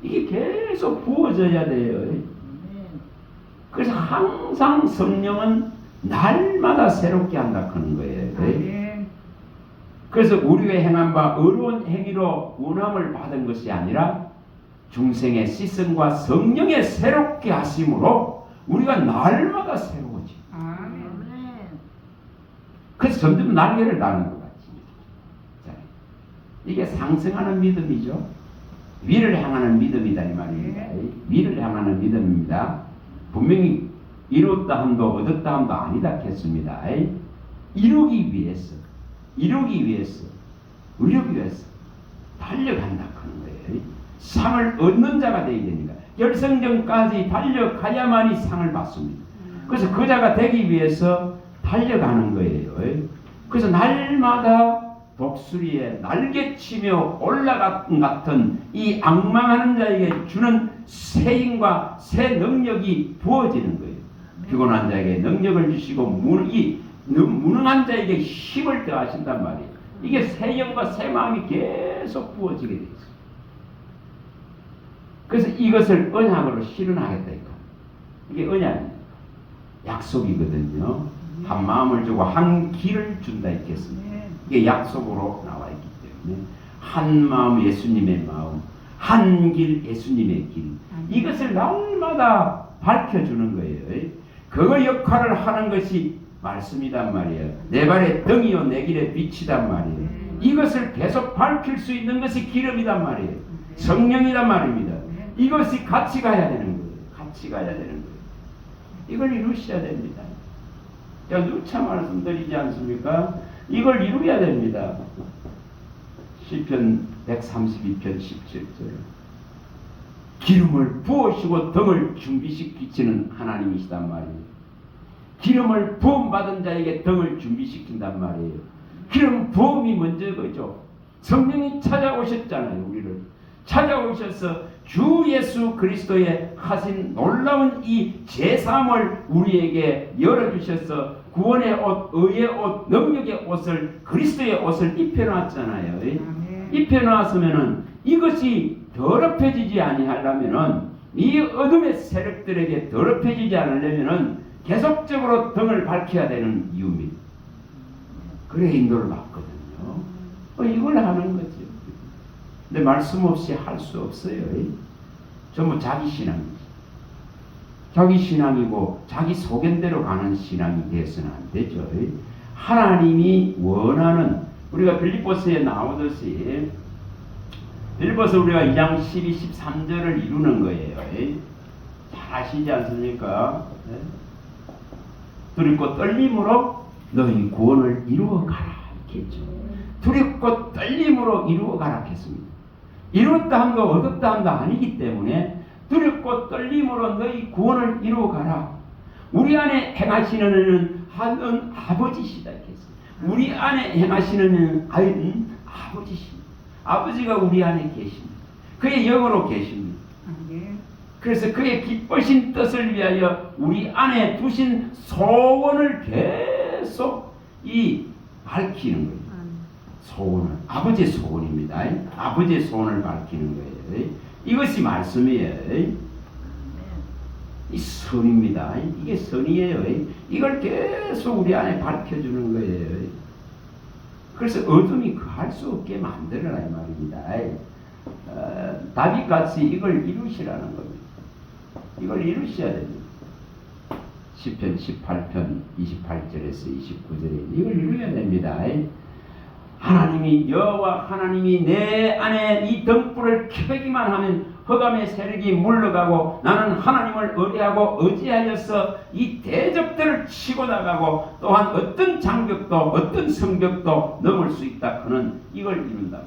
이게 계속 부어져야 돼요. 그래서 항상 성령은 날마다 새롭게 한다 하는 거예요. 그래서 우리가 행한 바 의로운 행위로 구원함을 받은 것이 아니라 중생의 씻음과 성령의 새롭게 하심으로 우리가 날마다 새로워지. 그래서 점점 날개를 다는 것 같습니다. 자, 이게 상승하는 믿음이죠. 위를 향하는 믿음이다 이 말입니다. 위를 향하는 믿음입니다. 분명히 이뤘다 함도 얻었다 함도 아니다 했습니다. 이루기 위해서 이루기 위해서, 이루기 위해서 달려간다 하는 거예요. 상을 얻는 자가 되어야 됩니다. 결승전까지 달려가야만이 상을 받습니다. 그래서 그 자가 되기 위해서 달려가는 거예요. 그래서 날마다 독수리에 날개치며 올라갔던 같은 이 앙망하는 자에게 주는 새 힘과 새 능력이 부어지는 거예요. 피곤한 자에게 능력을 주시고 무능한 자에게 힘을 더하신단 말이에요. 이게 새 영과 새 마음이 계속 부어지게 되어 있어요. 그래서 이것을 언약으로 실현하겠다니까. 이게 언약입니다. 약속이거든요. 한 마음을 주고 한 길을 준다 했겠습니다. 이게 약속으로 나와 있기 때문에 한 마음 예수님의 마음, 한 길 예수님의 길, 이것을 날마다 밝혀주는 거예요. 그 역할을 하는 것이 말씀이단 말이에요. 내 발의 등이요 내 길의 빛이단 말이에요. 이것을 계속 밝힐 수 있는 것이 기름이단 말이에요. 성령이란 말입니다. 이것이 같이 가야 되는 거예요. 같이 가야 되는 거예요. 이걸 이루셔야 됩니다. 제가 누차 말씀드리지 않습니까? 이걸 이루어야 됩니다. 시편 132편 17절. 기름을 부으시고 등을 준비시키시는 하나님이시단 말이에요. 기름을 부음받은 자에게 등을 준비시킨단 말이에요. 기름 부음이 먼저 그죠. 성령이 찾아오셨잖아요. 우리를 찾아오셔서 주 예수 그리스도의 하신 놀라운 이 제3을 우리에게 열어주셔서 구원의 옷, 의의 옷, 능력의 옷을, 그리스도의 옷을 입혀놨잖아요. 입혀놨으면은 이것이 더럽혀지지 아니하려면은, 이 어둠의 세력들에게 더럽혀지지 않으려면은 계속적으로 등을 밝혀야 되는 이유입니다. 그래 인도를 받거든요. 이걸 하는 거죠. 근데 말씀 없이 할 수 없어요. 전부 자기 신앙이지. 자기 신앙이고 자기 소견대로 가는 신앙이 되어서는 안 되죠. 하나님이 원하는, 우리가 빌립보서에 나오듯이 빌립보서 우리가 2장 12, 13절을 이루는 거예요. 잘 아시지 않습니까? 두렵고 떨림으로 너희 구원을 이루어가라 이렇게 했죠. 두렵고 떨림으로 이루어가라 했습니다. 이뤘다 한거 얻었다 한거 아니기 때문에 두렵고 떨림으로 너희 구원을 이루어가라. 우리 안에 행하시는 하는 아버지시다 했어요. 우리 안에 행하시는 아버지십니다. 아버지가 우리 안에 계십니다. 그의 영으로 계십니다. 그래서 그의 기쁘신 뜻을 위하여 우리 안에 두신 소원을 계속 밝히는 거예요. 소원을, 아버지의 소원입니다. 아버지의 소원을 밝히는 거예요. 이것이 말씀이에요. 이 선입니다. 이게 선이에요. 이걸 계속 우리 안에 밝혀주는 거예요. 그래서 어둠이 거할 수 없게 만들어라 이 말입니다. 다윗같이 이걸 이루시라는 겁니다. 이걸 이루셔야 됩니다. 시편 18편 28절에서 29절에 이걸 이루어야 됩니다. 하나님이 여호와 하나님이 내 안에 이 등불을 켜기만 하면 흑암의 세력이 물러가고 나는 하나님을 의뢰하고 의지하여서 이 대적들을 치고 나가고 또한 어떤 장벽도 어떤 성벽도 넘을 수 있다 하는 이걸 이룬다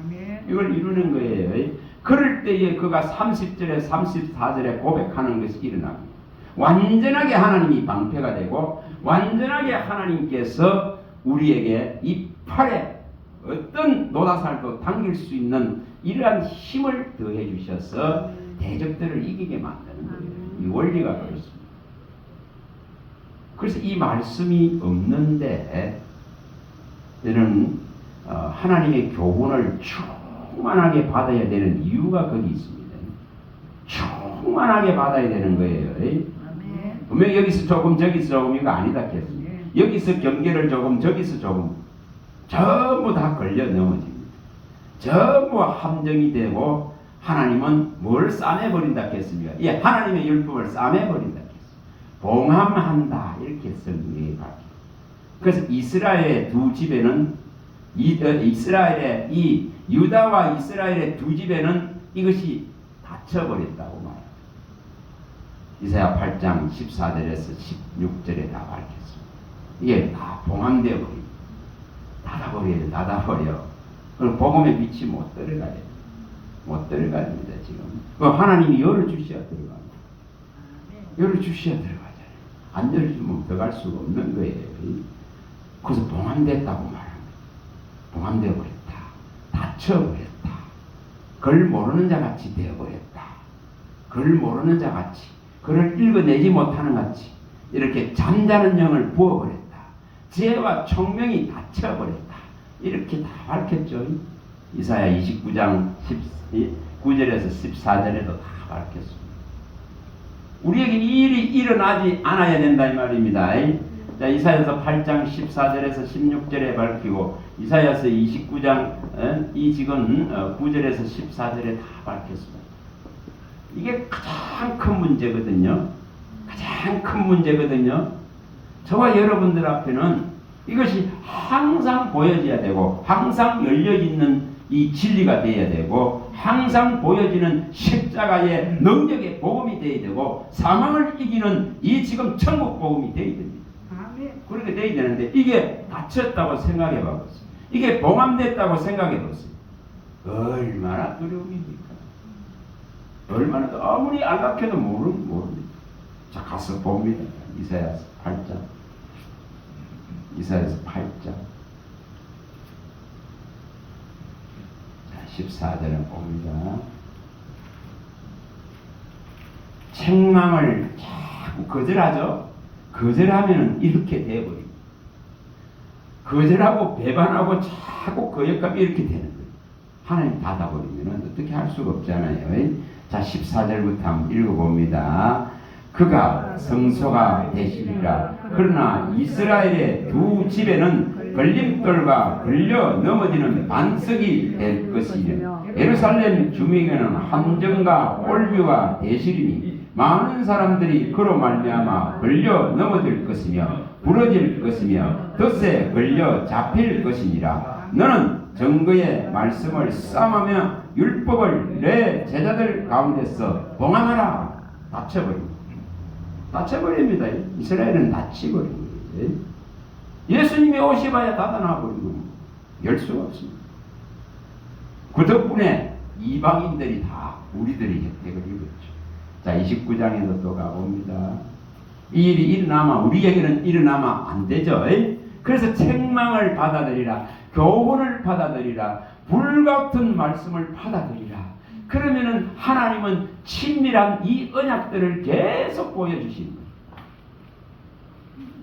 말이에요. 이걸 이루는 거예요. 그럴 때에 그가 30절에 34절에 고백하는 것이 일어납니다. 완전하게 하나님이 방패가 되고 완전하게 하나님께서 우리에게 이 팔에 어떤 노다살도 당길 수 있는 이러한 힘을 더해 주셔서 대적들을 이기게 만드는 거예요. 이 원리가 그렇습니다. 그래서 이 말씀이 없는데 저는 하나님의 교훈을 충만하게 받아야 되는 이유가 거기 있습니다. 충만하게 받아야 되는 거예요. 분명히 여기서 조금 저기서 조금 이거 아니다 했습니다. 여기서 경계를 조금 저기서 조금 전부 다 걸려 넘어집니다. 전부 함정이 되고 하나님은 뭘 싸매버린다 했습니까? 예, 하나님의 율법을 싸매버린다 했습니다. 봉함한다 이렇게 성경에 밝혀요. 그래서 이스라엘의 두 집에는 이스라엘의 이 유다와 이스라엘의 두 집에는 이것이 닫혀버렸다고 말해요. 이사야 8장 14절에서 16절에 다 밝혔습니다. 이게 다 봉함되어 버립니다. 다 닫아버려. 그럼 복음의 빛이 못 들어가요. 못 들어갑니다, 지금. 그럼 하나님이 열어주셔야 들어가요. 열어주셔야 들어가잖아요. 안 열어주면 들어갈 수가 없는 거예요. 그래서 봉함됐다고 말합니다. 봉함되어버렸다. 닫혀버렸다. 글 모르는 자같이 되어버렸다. 글 모르는 자같이, 글을 읽어내지 못하는 같이 이렇게 잠자는 영을 부어버렸다. 지혜와 총명이 닫혀버렸다. 이렇게 다 밝혔죠. 이사야 29장 9절에서 14절에도 다 밝혔습니다. 우리에게 이 일이 일어나지 않아야 된다 이 말입니다. 자, 이사야서 8장 14절에서 16절에 밝히고 이사야서 29장 이 지금 9절에서 14절에 다 밝혔습니다. 이게 가장 큰 문제거든요. 가장 큰 문제거든요. 저와 여러분들 앞에는 이것이 항상 보여져야 되고 항상 열려있는 이 진리가 되어야 되고 항상 보여지는 십자가의 능력의 복음이 되어야 되고 사망을 이기는 이 지금 천국 복음이 되어야 됩니다. 그렇게 되어야 되는데 이게 닫혔다고 생각해 봐보세요. 이게 봉함됐다고 생각해 보세요. 얼마나 두려움입니까? 얼마나 아무리 안락해도 모릅니다. 자, 가서 봅니다. 이사야서 8장. 이사야서 8장 14절에 봅니다. 책망을 자꾸 거절하죠. 거절하면 이렇게 되어버립니다. 거절하고 배반하고 자꾸 거역하면 이렇게 되는 거예요. 하나님 닫아버리면 어떻게 할 수가 없잖아요. 자, 14절부터 한번 읽어봅니다. 그가 성소가 되시리라. 그러나 이스라엘의 두 집에는 걸림돌과 걸려 넘어지는 반석이 될 것이며 예루살렘 주민에게는 함정과 올뷰가 되시리니 많은 사람들이 그로 말미암아 걸려 넘어질 것이며 부러질 것이며 덫에 걸려 잡힐 것이니라. 너는 정거의 말씀을 싸매며 율법을 내 제자들 가운데서 봉함하라. 닫혀버립니다. 닫혀버립니다. 이스라엘은 닫혀버린 거예요. 예수님이 오셔봐야 닫아놔버린 겁니다. 열 수가 없습니다. 그 덕분에 이방인들이 다 우리들이 혜택을 입었죠. 자, 29장에도 또 가봅니다. 이 일이 일어나면 우리에게는 일어나면 안 되죠. 그래서 책망을 받아들이라. 교훈을 받아들이라. 불같은 말씀을 받아들이라. 그러면은 하나님은 친밀한 이 언약들을 계속 보여주시는 거예요.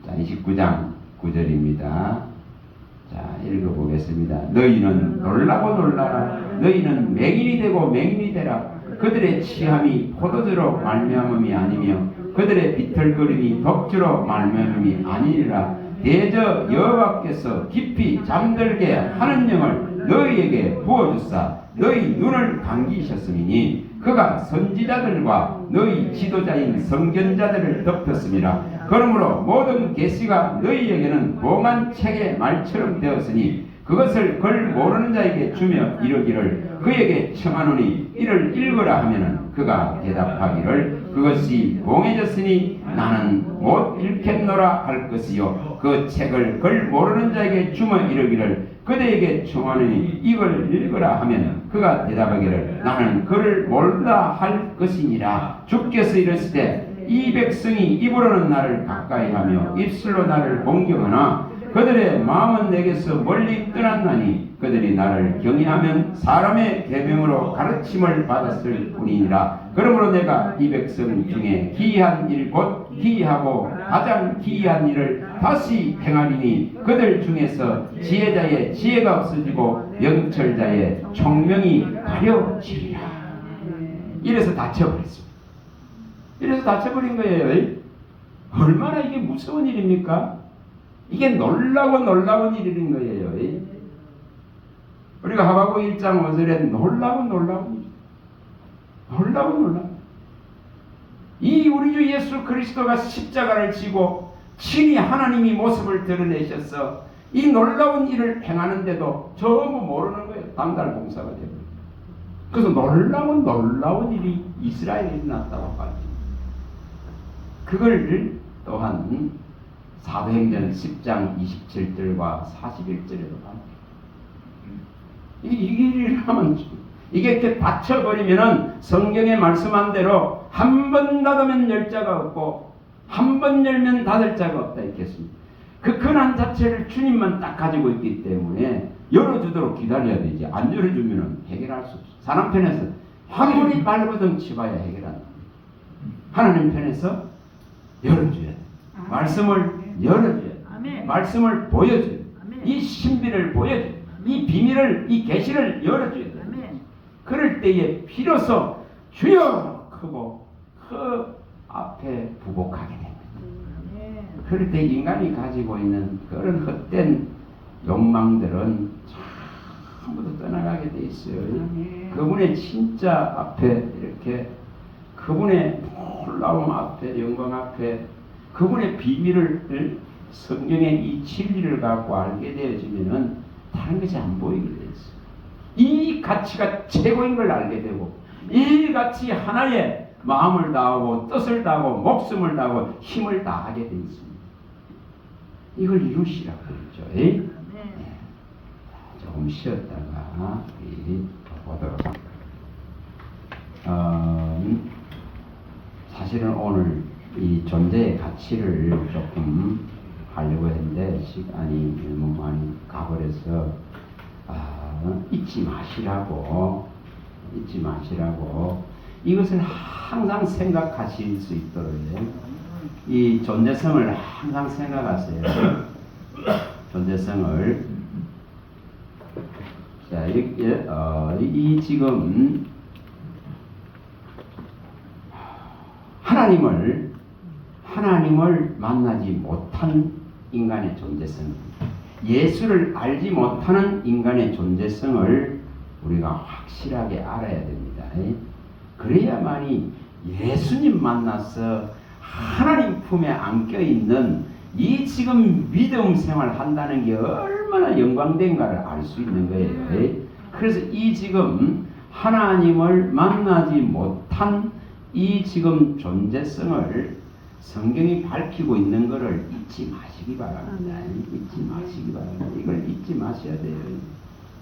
자, 29장 9절입니다. 자, 읽어보겠습니다. 너희는 놀라고 놀라라. 너희는 맹인이 되고 맹인이 되라. 그들의 취함이 포도주로 말미암음이 아니며 그들의 비틀거림이 독주로 말미암음이 아니니라. 대저 여호와께서 깊이 잠들게 하는 영을 너희에게 부어주사 너희 눈을 감기셨음이니 그가 선지자들과 너희 지도자인 선견자들을 덮었음이라. 그러므로 모든 계시가 너희에게는 봉한 책의 말처럼 되었으니 그것을 글 모르는 자에게 주며 이르기를 그에게 청하노니 이를 읽으라 하면은 그가 대답하기를 그것이 봉해졌으니 나는 못 읽겠노라 할 것이요 그 책을 글 모르는 자에게 주며 이르기를 그대에게 청하노니 이걸 읽으라 하면 그가 대답하기를 나는 그를 몰라 할 것이니라. 주께서 이르시되 이 백성이 입으로는 나를 가까이하며 입술로 나를 공경하나 그들의 마음은 내게서 멀리 떠났나니 그들이 나를 경외하면 사람의 계명으로 가르침을 받았을 뿐이니라. 그러므로 내가 이 백성 중에 기이한 일 곧 기이하고 가장 기이한 일을 다시 행하리니 그들 중에서 지혜자의 지혜가 없어지고 명철자의 총명이 가려지리라. 이래서 닫혀버렸습니다. 이래서 닫혀버린 거예요. 얼마나 이게 무서운 일입니까? 이게 놀라운 일인 거예요. 우리가 하박국 1장 5절에 놀라운 이 우리 주 예수 그리스도가 십자가를 지고 친히 하나님이 모습을 드러내셔서 이 놀라운 일을 행하는데도 전부 모르는 거예요. 당달 공사가 되고. 그래서 놀라운 일이 이스라엘에 일어났다고 봐요. 그걸 또한 사도행전 10장 27절과 41절에도 이게 일이라면 이게 이렇게 닫혀버리면은 성경에 말씀한 대로 한 번 닫으면 열 자가 없고 한 번 열면 닫을 자가 없다 했겠습니다. 그 근한 자체를 주님만 딱 가지고 있기 때문에 열어주도록 기다려야 되지. 안 열어주면은 해결할 수 없어. 사람 편에서 아무리 발버둥 치봐야 해결한다. 하나님 편에서 열어줘야 돼. 말씀을 열어줘야 돼. 말씀을 보여줘야 돼. 이 신비를 보여줘야 돼. 이 비밀을, 이 계시를 열어줘야 돼. 그럴 때에 비로소 주여 크고 그 앞에 부복하게 됩니다. 그럴 때 인간이 가지고 있는 그런 헛된 욕망들은 전부 다 떠나가게 돼 있어요. 그분의 진짜 앞에 이렇게 그분의 놀라움 앞에 영광 앞에 그분의 비밀을 성경의 이 진리를 갖고 알게 되어지면은 다른 것이 안 보이게 돼 있어요. 이 가치가 최고인 걸 알게 되고 이 가치 하나에 마음을 다하고 뜻을 다하고 목숨을 다하고 힘을 다하게 돼 있습니다. 이걸 이루시라고 그러죠. 네. 조금 쉬었다가 우리 보도록 합니다. 사실은 오늘 이 존재의 가치를 조금 하려고 했는데 시간이 너무 많이 가버려서 잊지 마시라고 이것을 항상 생각하실 수 있도록 이 존재성을 항상 생각하세요. 존재성을 자, 이 지금 하나님을 만나지 못한 인간의 존재성입니다. 예수를 알지 못하는 인간의 존재성을 우리가 확실하게 알아야 됩니다. 그래야만이 예수님 만나서 하나님 품에 안겨 있는 이 지금 믿음 생활 한다는 게 얼마나 영광된가를 알 수 있는 거예요. 그래서 이 지금 하나님을 만나지 못한 이 지금 존재성을 성경이 밝히고 있는 것을 잊지 마시기 바랍니다. 잊지 마시기 바랍니다. 이걸 잊지 마셔야 돼요.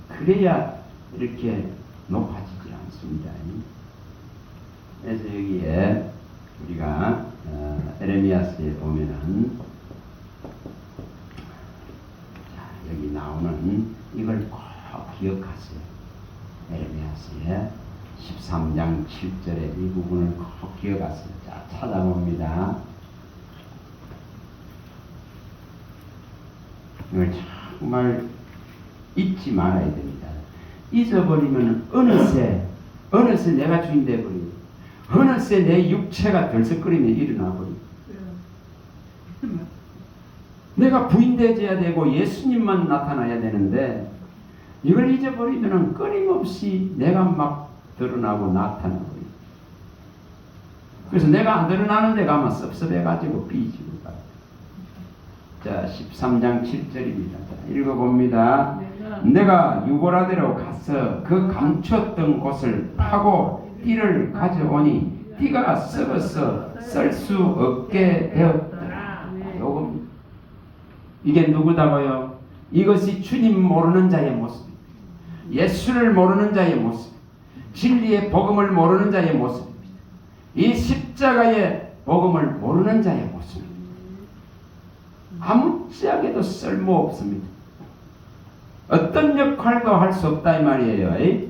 그래야 이렇게 높아지지 않습니다. 그래서 여기에 우리가 에레미야스에 보면은 여기 나오는 이걸 꼭 기억하세요. 에레미야스의 13장 7절의 이 부분을 꼭 기억하세요. 자, 찾아봅니다. 이걸 정말 잊지 말아야 됩니다. 잊어버리면 어느새 내가 주인 되어버리고 어느새 내 육체가 들썩거리며 일어나버리고 내가 부인되어야 되고 예수님만 나타나야 되는데 이걸 잊어버리면 끊임없이 내가 막 드러나고 나타나고 그래서 내가 안 드러나는 데가 아마 섭섭해가지고 삐지고 가요. 자, 13장 7절입니다. 자, 읽어봅니다. 내가 유보라데로 가서 그 감췄던 곳을 파고 띠를 가져오니 띠가 썩어서 쓸 수 없게 되었더라. 요겁니다. 이게 누구다고요? 이것이 주님 모르는 자의 모습, 예수를 모르는 자의 모습, 진리의 복음을 모르는 자의 모습입니다. 이 십자가의 복음을 모르는 자의 모습입니다. 아무짝에도 쓸모없습니다. 어떤 역할도 할 수 없다 이 말이에요.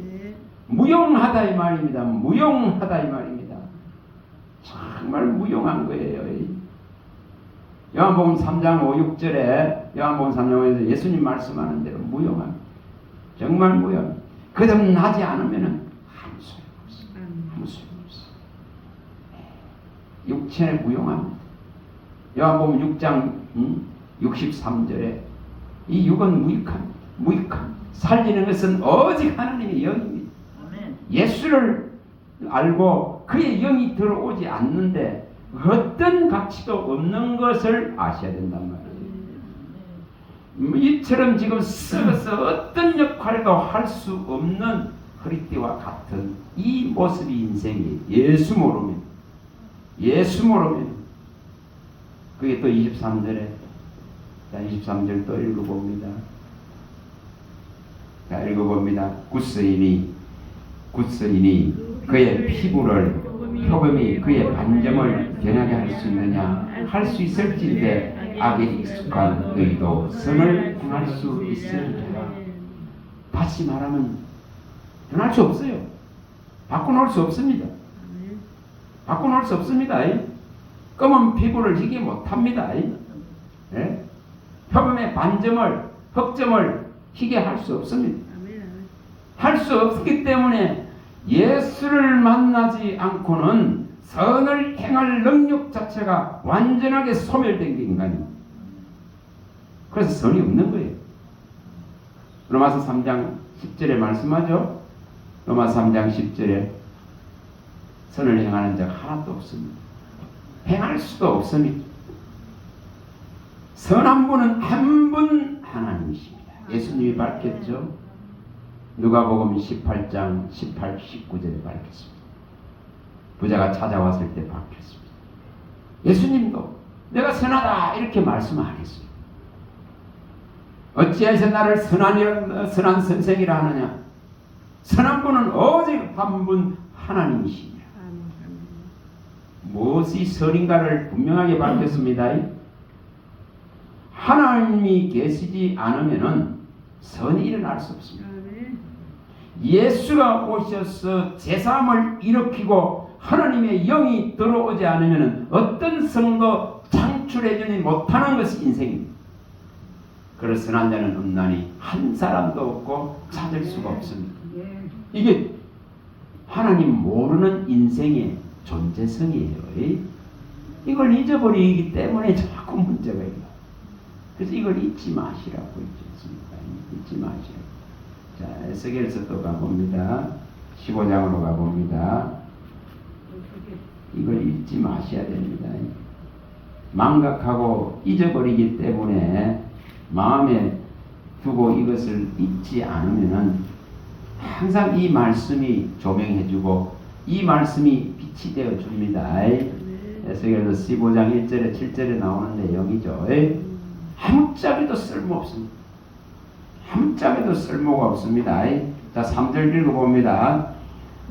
무용하다 이 말입니다. 무용하다 이 말입니다. 정말 무용한 거예요. 요한복음 3장 5, 6절에 요한복음 3장 5절에 예수님 말씀하는 대로 무용합니다. 정말 무용. 거듭나지 않으면 아무 소용없어요. 아무 소용없어요. 육체는 무용합니다. 요한복음 6장 63절에 이 육은 무익합니다. 무익합니다. 살리는 것은 오직 하나님의 영입니다. 예수를 알고 그의 영이 들어오지 않는데 어떤 가치도 없는 것을 아셔야 된단 말이에요. 이처럼 지금 썩어서 어떤 역할도 할 수 없는 허리띠와 같은 이 모습이 인생이에요. 예수 모르면 그게 또 23절에 자 23절 또 읽어봅니다. 자, 읽어봅니다. 굿서인이 그의 피부를 표범이 그의 반점을 변하게 할 수 있느냐? 할 수 있을진데 악에 익숙한 너희도 선을 행할 수 있으리라. 다시 말하면 변할 수 없어요. 바꿔놓을 수 없습니다. 바꿔놓을 수 없습니다. 검은 피부를 희게 못합니다. 예? 표범의 반점을 흑점을 희게 할 수 없습니다. 할 수 없기 때문에 예수를 만나지 않고는 선을 행할 능력 자체가 완전하게 소멸된 게 인간입니다. 그래서 선이 없는 거예요. 로마서 3장 10절에 말씀하죠. 로마서 3장 10절에 선을 행하는 자가 하나도 없습니다. 행할 수도 없습니다. 선한 분은 한 분 하나님이십니다. 예수님이 밝혔죠. 누가복음 18장 18, 19절에 밝혔습니다. 부자가 찾아왔을 때 밝혔습니다. 예수님도 내가 선하다 이렇게 말씀 안 했어요. 어찌해서 나를 선한 선생이라 하느냐? 선한 분은 오직 한 분 하나님이십니다. 무엇이 선인가를 분명하게 밝혔습니다. 하나님이 계시지 않으면은 선이 일어날 수 없습니다. 예수가 오셔서 제사함을 일으키고 하나님의 영이 들어오지 않으면 어떤 성도 창출해주지 못하는 것이 인생입니다. 그래서 선한 자는 없나니 한 사람도 없고 찾을 수가 없습니다. 이게 하나님 모르는 인생의 존재성이에요. 이걸 잊어버리기 때문에 자꾸 문제가 있어요. 그래서 이걸 잊지 마시라고 했습니다. 잊지 마시라고. 자, 에스겔서 또 가봅니다. 15장으로 가봅니다. 이걸 잊지 마셔야 됩니다. 망각하고 잊어버리기 때문에 마음에 두고 이것을 잊지 않으면은 항상 이 말씀이 조명해주고 이 말씀이 빛이 되어 줍니다. 에스겔서 15장 1절에 7절에 나오는 내용이죠. 아무짝에도 쓸모없습니다. 아무짝에도 쓸모가 없습니다. 자, 3절 읽어봅니다.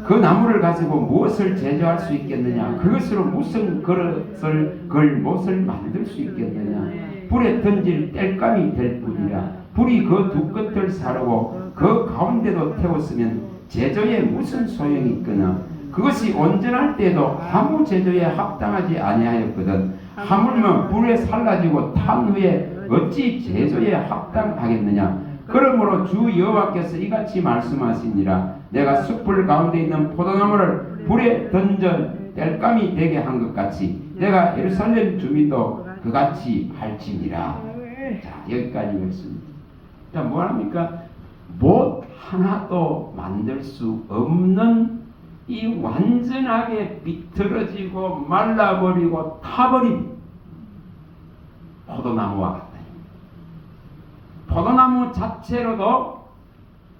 그 나무를 가지고 무엇을 제조할 수 있겠느냐? 그것으로 무슨 그릇을 못을 만들 수 있겠느냐? 불에 던질 땔감이 될 뿐이라. 불이 그 두 끝을 사르고 그 가운데도 태웠으면 제조에 무슨 소용이 있거나 그것이 온전할 때에도 아무 제조에 합당하지 아니하였거든. 하물며 불에 살라지고 탄 후에 어찌 제조에 합당하겠느냐? 그러므로 주 여호와께서 이같이 말씀하시니라. 내가 숯불 가운데 있는 포도나무를 불에 던져 땔감이 되게 한 것 같이 내가 예루살렘 주민도 그같이 할지니라. 자, 여기까지 읽습니다. 자, 뭐합니까? 못 하나도 만들 수 없는 이 완전하게 비틀어지고 말라버리고 타버린 포도나무와 같다. 포도나무 자체로도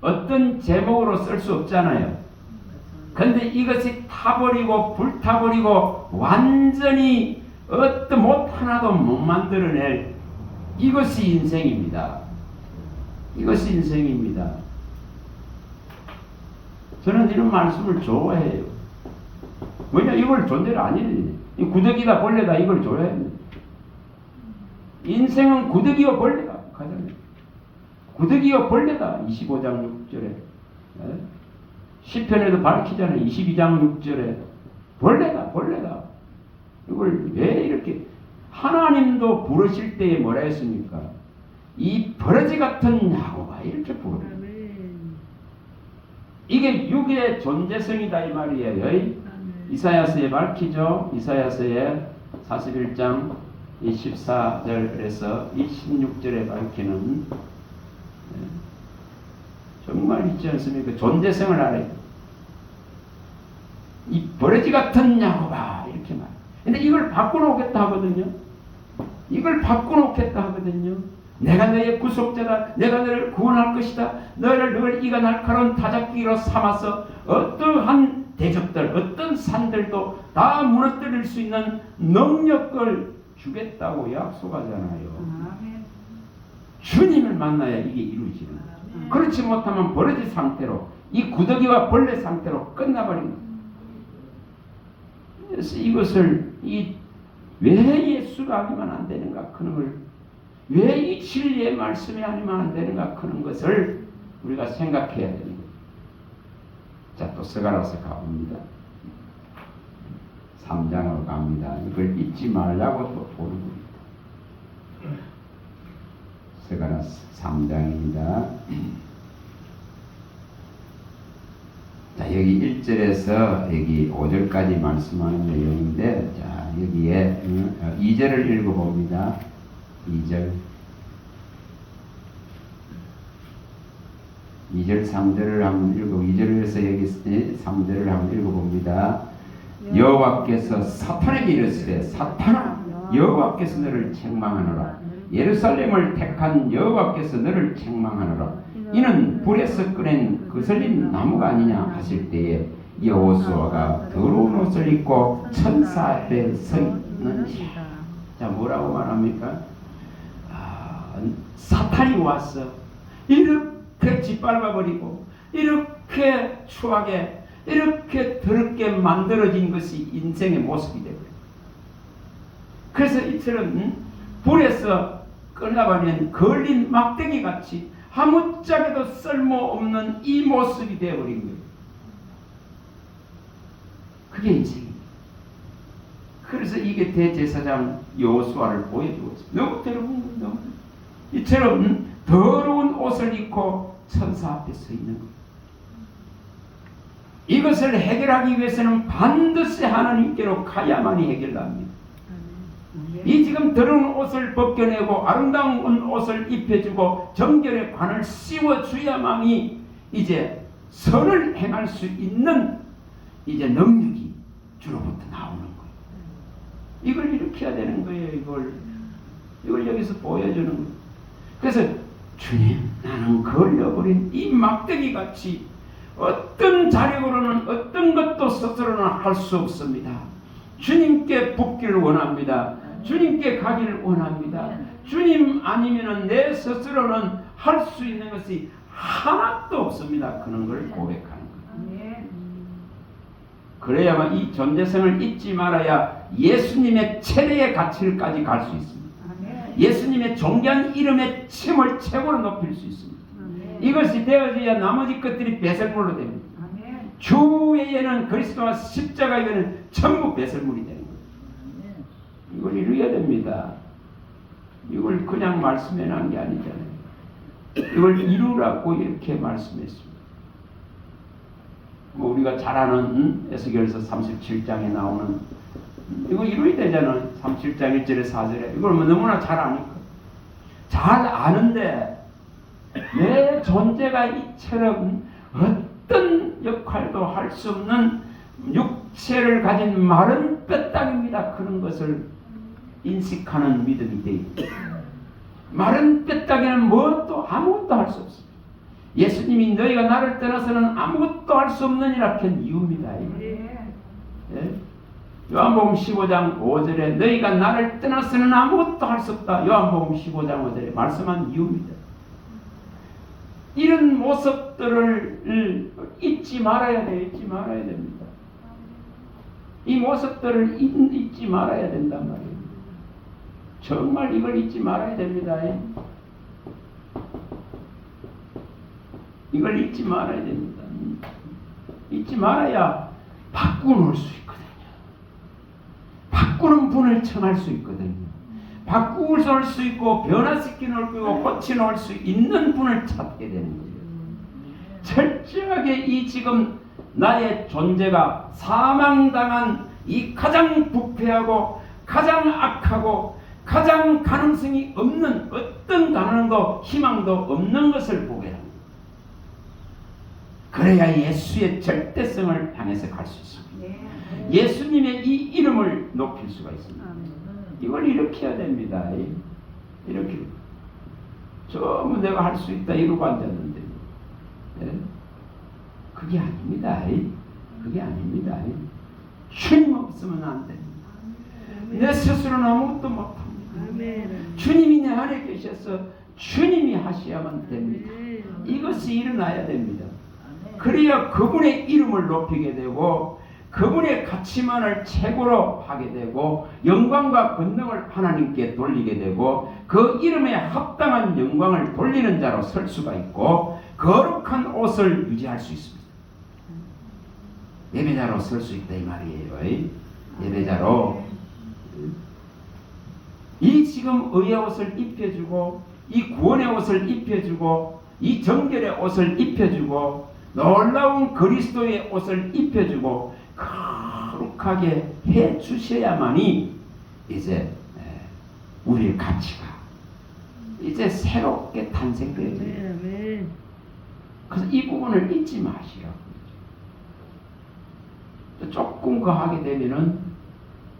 어떤 제목으로 쓸 수 없잖아요. 근데 이것이 타버리고 불타버리고 완전히 어떤 못 하나도 못 만들어낼 이것이 인생입니다. 이것이 인생입니다. 저는 이런 말씀을 좋아해요. 왜냐, 이걸 존재를 안 해야 돼. 구더기다 벌레다 이걸 줘야 돼. 인생은 구더기와 벌레다. 가장 구더기와 벌레다. 25장 6절에 시편에도 밝히잖아요. 22장 6절에 벌레다 벌레다. 이걸 왜 이렇게 하나님도 부르실 때에 뭐라 했습니까? 이 버러지 같은 야곱아 이렇게 부르요. 이게 육의 존재성이다 이 말이에요. 이사야서에 밝히죠. 이사야서에 41장 14절에서 26절에 밝히는 정말 있지 않습니까? 존재성을 알아요. 이 버러지 같은 야곱아 이렇게 말. 근데 이걸 바꿔놓겠다 하거든요. 이걸 바꿔놓겠다 하거든요. 내가 너의 구속자다. 내가 너를 구원할 것이다. 너를 이가 날카로운 타작기로 삼아서 어떠한 대적들, 어떤 산들도 다 무너뜨릴 수 있는 능력을 주겠다고 약속하잖아요. 주님을 만나야 이게 이루어지는 거죠. 그렇지 못하면 버러지 상태로, 이 구더기와 벌레 상태로 끝나버립니다. 그래서 이것을 왜 예수가 아니면 안 되는가 하는 걸, 왜 이 진리의 말씀이 아니면 안 되는가 하는 것을 우리가 생각해야 되는 거예요. 자, 또 서가라서 가봅니다. 3장으로 갑니다. 이걸 잊지 말라고 또 보는 겁니다. 서가라서 3장입니다. 자, 여기 1절에서 여기 5절까지 말씀하는 내용인데, 자, 여기에 2절을 읽어봅니다. 2절 3절을 한번 읽고 2절에서 여기 3절을 한번 읽어봅니다. 여호와께서 사탄에게 이르시되 사탄아, 여호와께서 너를 책망하노라. 예루살렘을 택한 여호와께서 너를 책망하노라. 이는 불에서 꺼낸 거슬린 나무가 아니냐 하실 때에 여호수아가 더러운 옷을 입고 천사 앞에 서 있는지라. 자, 뭐라고 말합니까? 사탄이 와서 이렇게 짓밟아버리고 이렇게 추하게 이렇게 더럽게 만들어진 것이 인생의 모습이 되고요. 그래서 이처럼 불에서 꺼내버린 걸린 막대기 같이 아무짝에도 쓸모없는 이 모습이 되어버린 거예요. 그게 인생입니다. 그래서 이게 대제사장 여호수아를 보여주고 있습니다. 너무 더러운 거예요. 너무. 이처럼 더러운 옷을 입고 천사 앞에 서 있는 거예요. 이것을 해결하기 위해서는 반드시 하나님께로 가야만이 해결합니다. 이 지금 더러운 옷을 벗겨내고 아름다운 옷을 입혀주고 정결의 관을 씌워줘야만이 이제 선을 행할 수 있는 이제 능력이 주로부터 나오는 거예요. 이걸 이렇게 해야 되는 거예요. 이걸 여기서 보여주는 거예요. 그래서 주님, 나는 걸려버린 이 막대기 같이 어떤 자력으로는 어떤 것도 스스로는 할 수 없습니다. 주님께 붙기를 원합니다. 주님께 가기를 원합니다. 주님 아니면은 내 스스로는 할 수 있는 것이 하나도 없습니다. 그런 걸 고백하는 거예요. 그래야만 이 존재성을 잊지 말아야 예수님의 체대의 가치까지 갈 수 있습니다. 예수님의 존귀한 이름의 침을 최고로 높일 수 있습니다. 이것이 되어져야 나머지 것들이 배설물로 됩니다. 주 외에는 그리스도와 십자가 이거는 전부 배설물이 되는 거예요. 이걸 이루어야 됩니다. 이걸 그냥 말씀해 놓은 게 아니잖아요. 이걸 이루라고 이렇게 말씀했습니다. 뭐 우리가 잘 아는 에스겔서 37장에 나오는 이거 이루어야 되잖아. 37장 1절에 4절에 이걸 뭐 너무나 잘 아니까. 잘 아는데 내 존재가 이처럼 어떤 역할도 할 수 없는 육체를 가진 마른 뼈다귀입니다. 그런 것을 인식하는 믿음이 돼 있다. 마른 뼈다귀는 무엇도 아무것도 할 수 없습니다. 예수님이 너희가 나를 떠나서는 아무것도 할 수 없느니라 한 이유입니다. 예? 요한복음 15장 5절에 너희가 나를 떠나서는 아무것도 할 수 없다. 요한복음 15장 5절에 말씀한 이유입니다. 이런 모습들을 잊지 말아야 돼요. 잊지 말아야 됩니다. 이 모습들을 잊지 말아야 된단 말이에요. 정말 이걸 잊지 말아야 됩니다. 이걸 잊지 말아야 됩니다. 잊지 말아야 바꾸놓을 수 있거든요. 바꾸는 분을 청할 수 있거든요. 바꾸어 놓을 수 있고 변화시켜 놓을 거고 고쳐 놓을 수 있는 분을 찾게 되는 거예요. 철저하게 이 지금 나의 존재가 사망당한 이 가장 부패하고 가장 악하고 가장 가능성이 없는 어떤 가능도 희망도 없는 것을 보게 합니다. 그래야 예수의 절대성을 향해서 갈 수 있습니다. 예수님의 이 이름을 높일 수가 있습니다. 이걸 이렇게 해야 됩니다. 이렇게 전부 내가 할 수 있다 이러고 앉았는데 그게 아닙니다. 그게 아닙니다. 주님 없으면 안 됩니다. 내 스스로는 아무것도 못합니다. 주님이 내 안에 계셔서 주님이 하셔야만 됩니다. 이것이 일어나야 됩니다. 그래야 그분의 이름을 높이게 되고 그분의 가치만을 최고로 하게 되고 영광과 권능을 하나님께 돌리게 되고 그 이름에 합당한 영광을 돌리는 자로 설 수가 있고 거룩한 옷을 유지할 수 있습니다. 예배자로 설 수 있다 이 말이에요. 예배자로 이 지금 의의 옷을 입혀주고 이 구원의 옷을 입혀주고 이 정결의 옷을 입혀주고 놀라운 그리스도의 옷을 입혀주고 거룩하게 해 주셔야만이 이제 우리의 가치가 이제 새롭게 탄생되어져요. 그래서 이 부분을 잊지 마시라고. 조금 거하게 되면은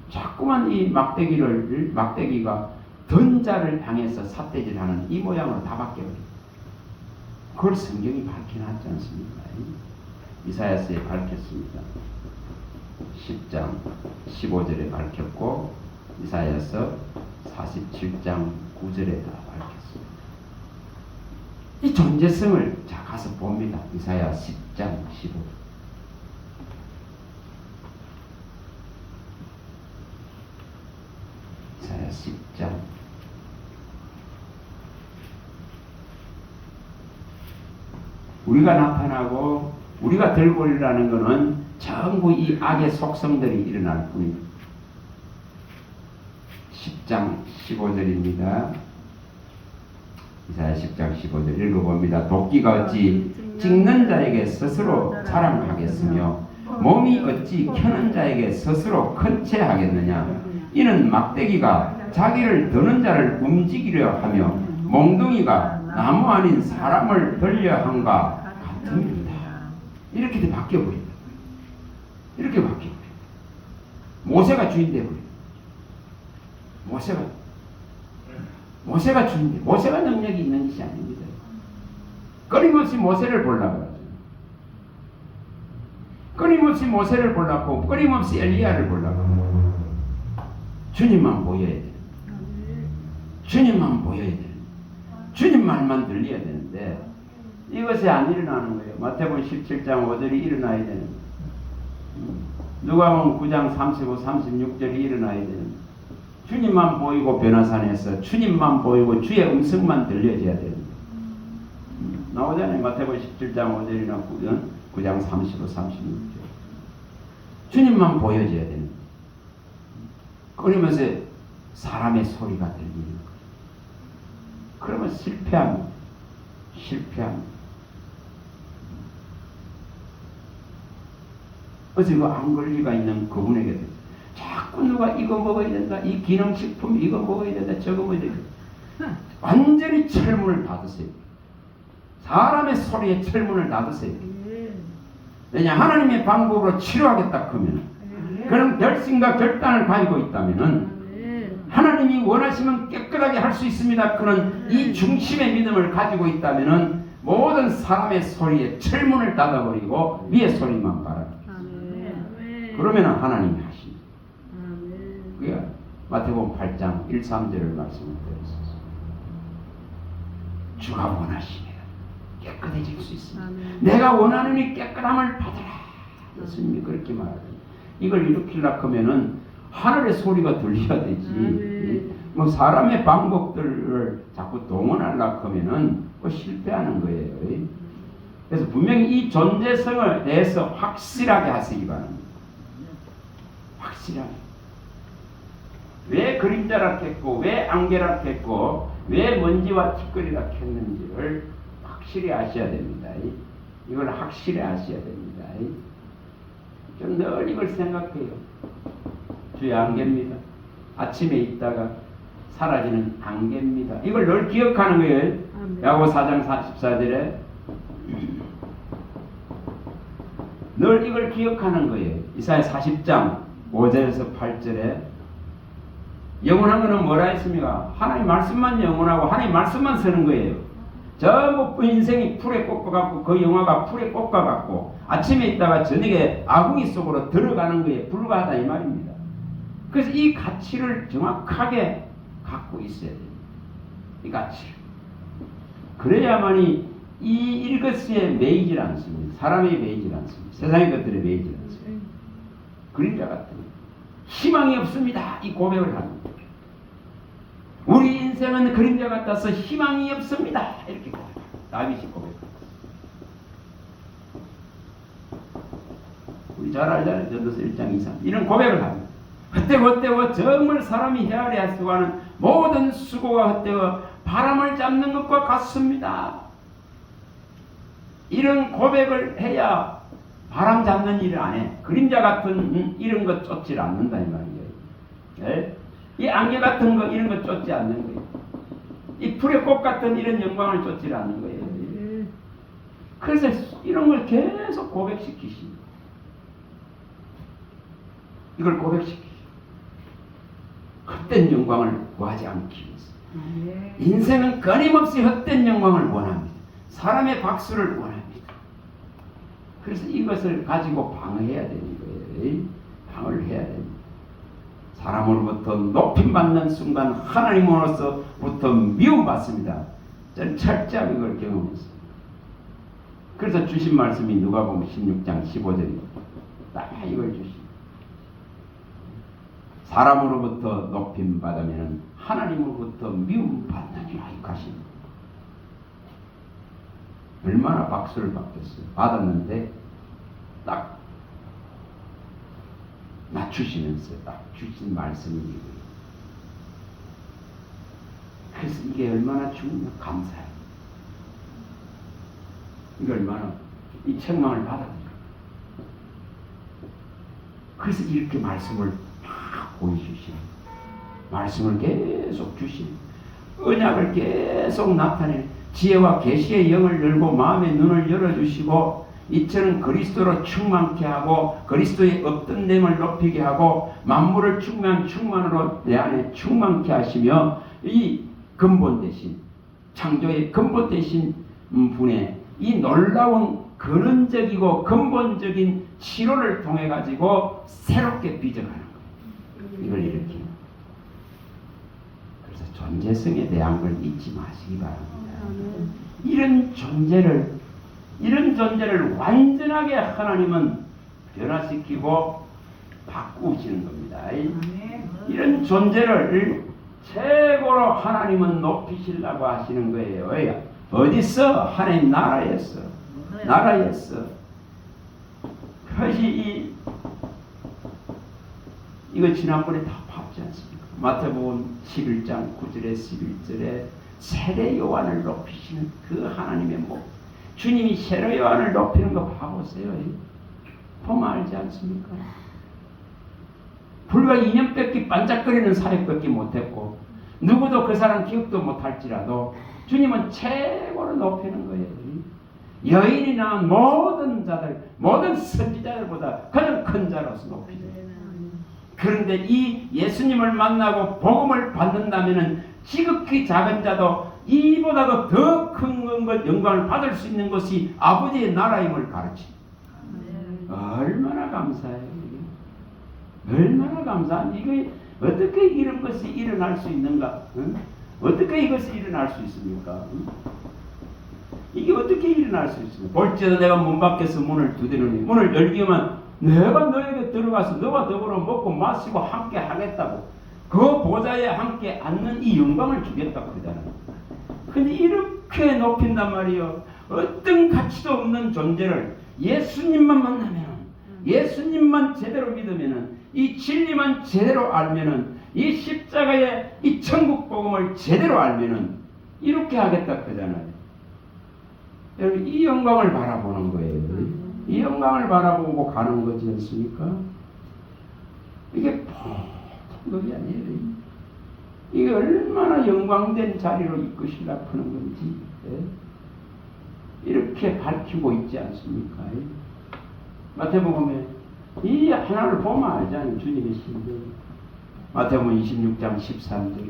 자꾸만 이 막대기가 던자를 향해서 삿대질하는 이 모양으로 다 바뀌어버려요. 그걸 성경이 밝혀놨지 않습니까? 이사야서에 밝혔습니다. 10장 15절에 밝혔고 이사야서 47장 9절에 다 밝혔습니다. 이 존재성을 자 가서 봅니다. 이사야 10장 15절. 이사야 10장 우리가 나타나고 우리가 들고 오리라는 것은 전부 이 악의 속성들이 일어날 뿐입니다. 10장 15절입니다. 이사야 10장 15절 읽어봅니다. 도끼가 어찌 찍는 자에게 스스로 자랑하겠으며 몸이 어찌 켜는 자에게 스스로 큰 채 하겠느냐. 이는 막대기가 자기를 드는 자를 움직이려 하며 몽둥이가 나무 아닌 사람을 들려 한가 같습니다. 이렇게 바뀌어버린다. 이렇게 바뀌어버린다. 모세가 주인 되어버린다. 모세가 주인 돼. 모세가 능력이 있는 것이 아닙니다. 끊임없이 모세를 보려고 하죠. 끊임없이 모세를 보려고 끊임없이 엘리야를 보려고 하고 주님만 보여야 돼요. 주님만 보여야 돼요. 주님 말만 들려야 되는데 이것이 안 일어나는 거예요. 마태복음 17장 5절이 일어나야 되는 거예요. 누가복음 9장 35, 36절이 일어나야 되는 거예요. 주님만 보이고 변화산에서 주님만 보이고 주의 음성만 들려져야 되는 거예요. 나오잖아요. 마태복음 17장 5절이나 9장 35, 36절. 주님만 보여져야 되는 거예요. 끊이면서 사람의 소리가 들리는 거예요. 그러면 실패합니다. 어제 그 안걸리가 있는 그분에게도 자꾸 누가 이거 먹어야 된다, 이 기능식품 이거 먹어야 된다, 저거 먹어야 된다. 완전히 철문을 닫으세요. 사람의 소리에 철문을 닫으세요. 왜냐 하나님의 방법으로 치료하겠다 하면 그런 결심과 결단을 가지고 있다면은 하나님이 원하시면 깨끗하게 할 수 있습니다. 그런 이 중심의 믿음을 가지고 있다면은 모든 사람의 소리에 철문을 닫아버리고 위의 소리만 바랍니다. 그러면 하나님이 하십니다. 그게 마태복음 8장 1, 3절을 말씀을 드렸습니다. 주가 원하시면 깨끗해질 수 있습니다. 내가 원하는 이 깨끗함을 받아라. 예수님이 그렇게 말합니다. 이걸 일으키려고 하면은 하늘의 소리가 들려야 되지. 뭐 사람의 방법들을 자꾸 동원하려고 하면은 실패하는 거예요. 그래서 분명히 이 존재성을 대해서 확실하게 하시기 바랍니다. 확실하게. 왜 그림자라 했고, 왜 안개라 했고, 왜 먼지와 티끌이라 했는지를 확실히 아셔야 됩니다. 이걸 확실히 아셔야 됩니다. 좀 늘 이걸 생각해요. 주의 안개입니다. 아침에 있다가 사라지는 안개입니다. 이걸 늘 기억하는 거예요. 야고보 4장 44절에 늘 이걸 기억하는 거예요. 이사야 40장 5절에서 8절에 영원한 것은 뭐라 했습니까? 하나님 말씀만 영원하고 하나님 말씀만 서는 거예요. 전부 인생이 풀에 꽂아갖고 그 영화가 풀에 꽂아갖고 아침에 있다가 저녁에 아궁이 속으로 들어가는 거에 불과하다 이 말입니다. 그래서 이 가치를 정확하게 갖고 있어야 됩니다. 이 가치를. 그래야만이 이것에 매이질 않습니다. 사람에 매이질 않습니다. 세상의 것들에 매이질 않습니다. 그림자 같은 희망이 없습니다. 이 고백을 합니다. 우리 인생은 그림자 같아서 희망이 없습니다. 이렇게 고백합니다. 다윗이 고백합니다. 우리 잘 알잖아요. 전도서 1장 2, 3 이런 고백을 합니다. 헛되고 정말 사람이 헤아려 수고하는 모든 수고가 헛되어 바람을 잡는 것과 같습니다. 이런 고백을 해야 바람 잡는 일을 안 해. 그림자 같은 이런 것 쫓지 않는다 이 말이에요. 네? 이 안개 같은 거 이런 거 쫓지 않는 거예요. 이 풀의 꽃 같은 이런 영광을 쫓지 않는 거예요. 그래서 이런 걸 계속 고백시키십니다. 이걸 고백시키십니다. 헛된 영광을 구하지 않기 위해서. 인생은 끊임없이 헛된 영광을 원합니다. 사람의 박수를 원합니다. 그래서 이것을 가지고 방어해야 되는 거예요. 방어를 해야 됩니다. 사람으로부터 높임받는 순간 하나님으로서부터 미움받습니다. 저는 철저하게 그걸 경험했습니다. 그래서 주신 말씀이 누가복음 16장 15절입니다. 딱 이걸 주십니다. 사람으로부터 높임받으면 하나님으로부터 미움받느니라 하십니다. 얼마나 박수를 받겠어요. 받았는데 딱 낮추시면서 딱 주신 말씀이 이거예요. 그래서 이게 얼마나 감사해요. 이게 얼마나 이 책망을 받아들여요. 그래서 이렇게 말씀을 막 보여주시는 말씀을 계속 주시는 언약을 계속 나타내는 지혜와 계시의 영을 열고 마음의 눈을 열어주시고 이처럼 그리스도로 충만케 하고 그리스도의 없던 됨을 높이게 하고 만물을 충만으로 내 안에 충만케 하시며 이 근본 대신 창조의 근본 대신 분의 이 놀라운 근원적이고 근본적인 치료를 통해 가지고 새롭게 빚어가는 거예요. 이걸 이렇게. 그래서 존재성에 대한 걸 잊지 마시기 바랍니다. 이런 존재를 완전하게 하나님은 변화시키고 바꾸시는 겁니다. 이런 존재를 최고로 하나님은 높이시려고 하시는 거예요. 어디서? 하나님 나라에서. 그것이 이거 지난번에 다 봤지 않습니까? 마태복음 11장 9절에 11절에 세례 요한을 높이시는 그 하나님의 목. 주님이 세례 요한을 높이는 거 봐보세요. 보면 알지 않습니까? 불과 2년밖에 반짝거리는 사역밖에 못했고 누구도 그 사람 기억도 못할지라도 주님은 최고로 높이는 거예요. 여인이나 모든 자들, 모든 선지자들보다 가장 큰 자로서 높이죠. 그런데 이 예수님을 만나고 복음을 받는다면은 지극히 작은 자도 이보다도 더 큰 영광을 받을 수 있는 것이 아버지의 나라임을 가르칩니다. 얼마나 감사해요. 얼마나 감사한 이게 어떻게 이런 것이 일어날 수 있는가? 응? 어떻게 이것이 일어날 수 있습니까? 응? 이게 어떻게 일어날 수 있습니까? 볼지어도 내가 문 밖에서 문을 두드리니 문을 열기만 내가 너에게 들어가서 너와 더불어 먹고 마시고 함께 하겠다고 그 보좌에 함께 앉는 이 영광을 주겠다고 그러잖아요. 근데 이렇게 높인단 말이에요. 어떤 가치도 없는 존재를 예수님만 만나면 예수님만 제대로 믿으면 이 진리만 제대로 알면 이 십자가의 이 천국 복음을 제대로 알면 이렇게 하겠다 그러잖아요. 여러분 이 영광을 바라보는 거예요. 이 영광을 바라보고 가는 거지 않습니까? 이게 보통 것이 아니에요. 이게 얼마나 영광된 자리로 이끄시려고 하는 건지 이렇게 밝히고 있지 않습니까? 마태복음에 이 하나를 보면 알잖아요. 주님의 신들. 마태복음 26장 13절에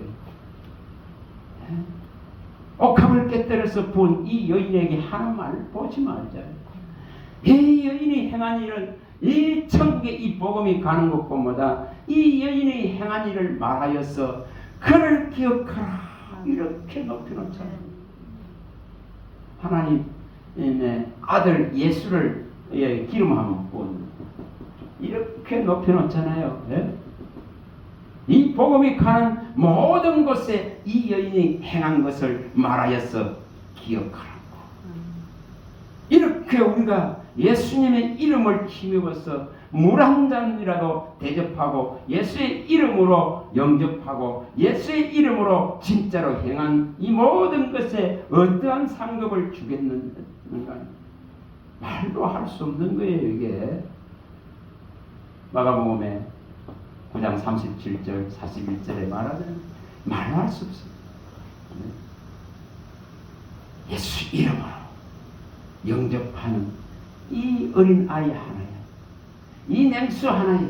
옥합을 깨뜨려서 본 이 여인에게 하는 말을 보지 말자요. 이 여인이 행한 일을 이 천국의 이 복음이 가는 것보다 이 여인이 행한 일을 말하여서 그를 기억하라 이렇게 높여놓잖아요. 하나님의 아들 예수를 기름하면 부은 이렇게 높여놓잖아요. 예? 이 복음이 가는 모든 곳에 이 여인이 행한 것을 말하여서 기억하라고. 이렇게 우리가 예수님의 이름을 힘입어서 물 한 잔이라도 대접하고 예수의 이름으로 영접하고 예수의 이름으로 진짜로 행한 이 모든 것에 어떠한 상급을 주겠는가? 말도 할 수 없는 거예요. 이게 마가복음에 9장 37절 41절에 말하자면 말도 할 수 없어요. 예수 이름으로 영접하는 이 어린 아이 하나야, 이 냉수 하나에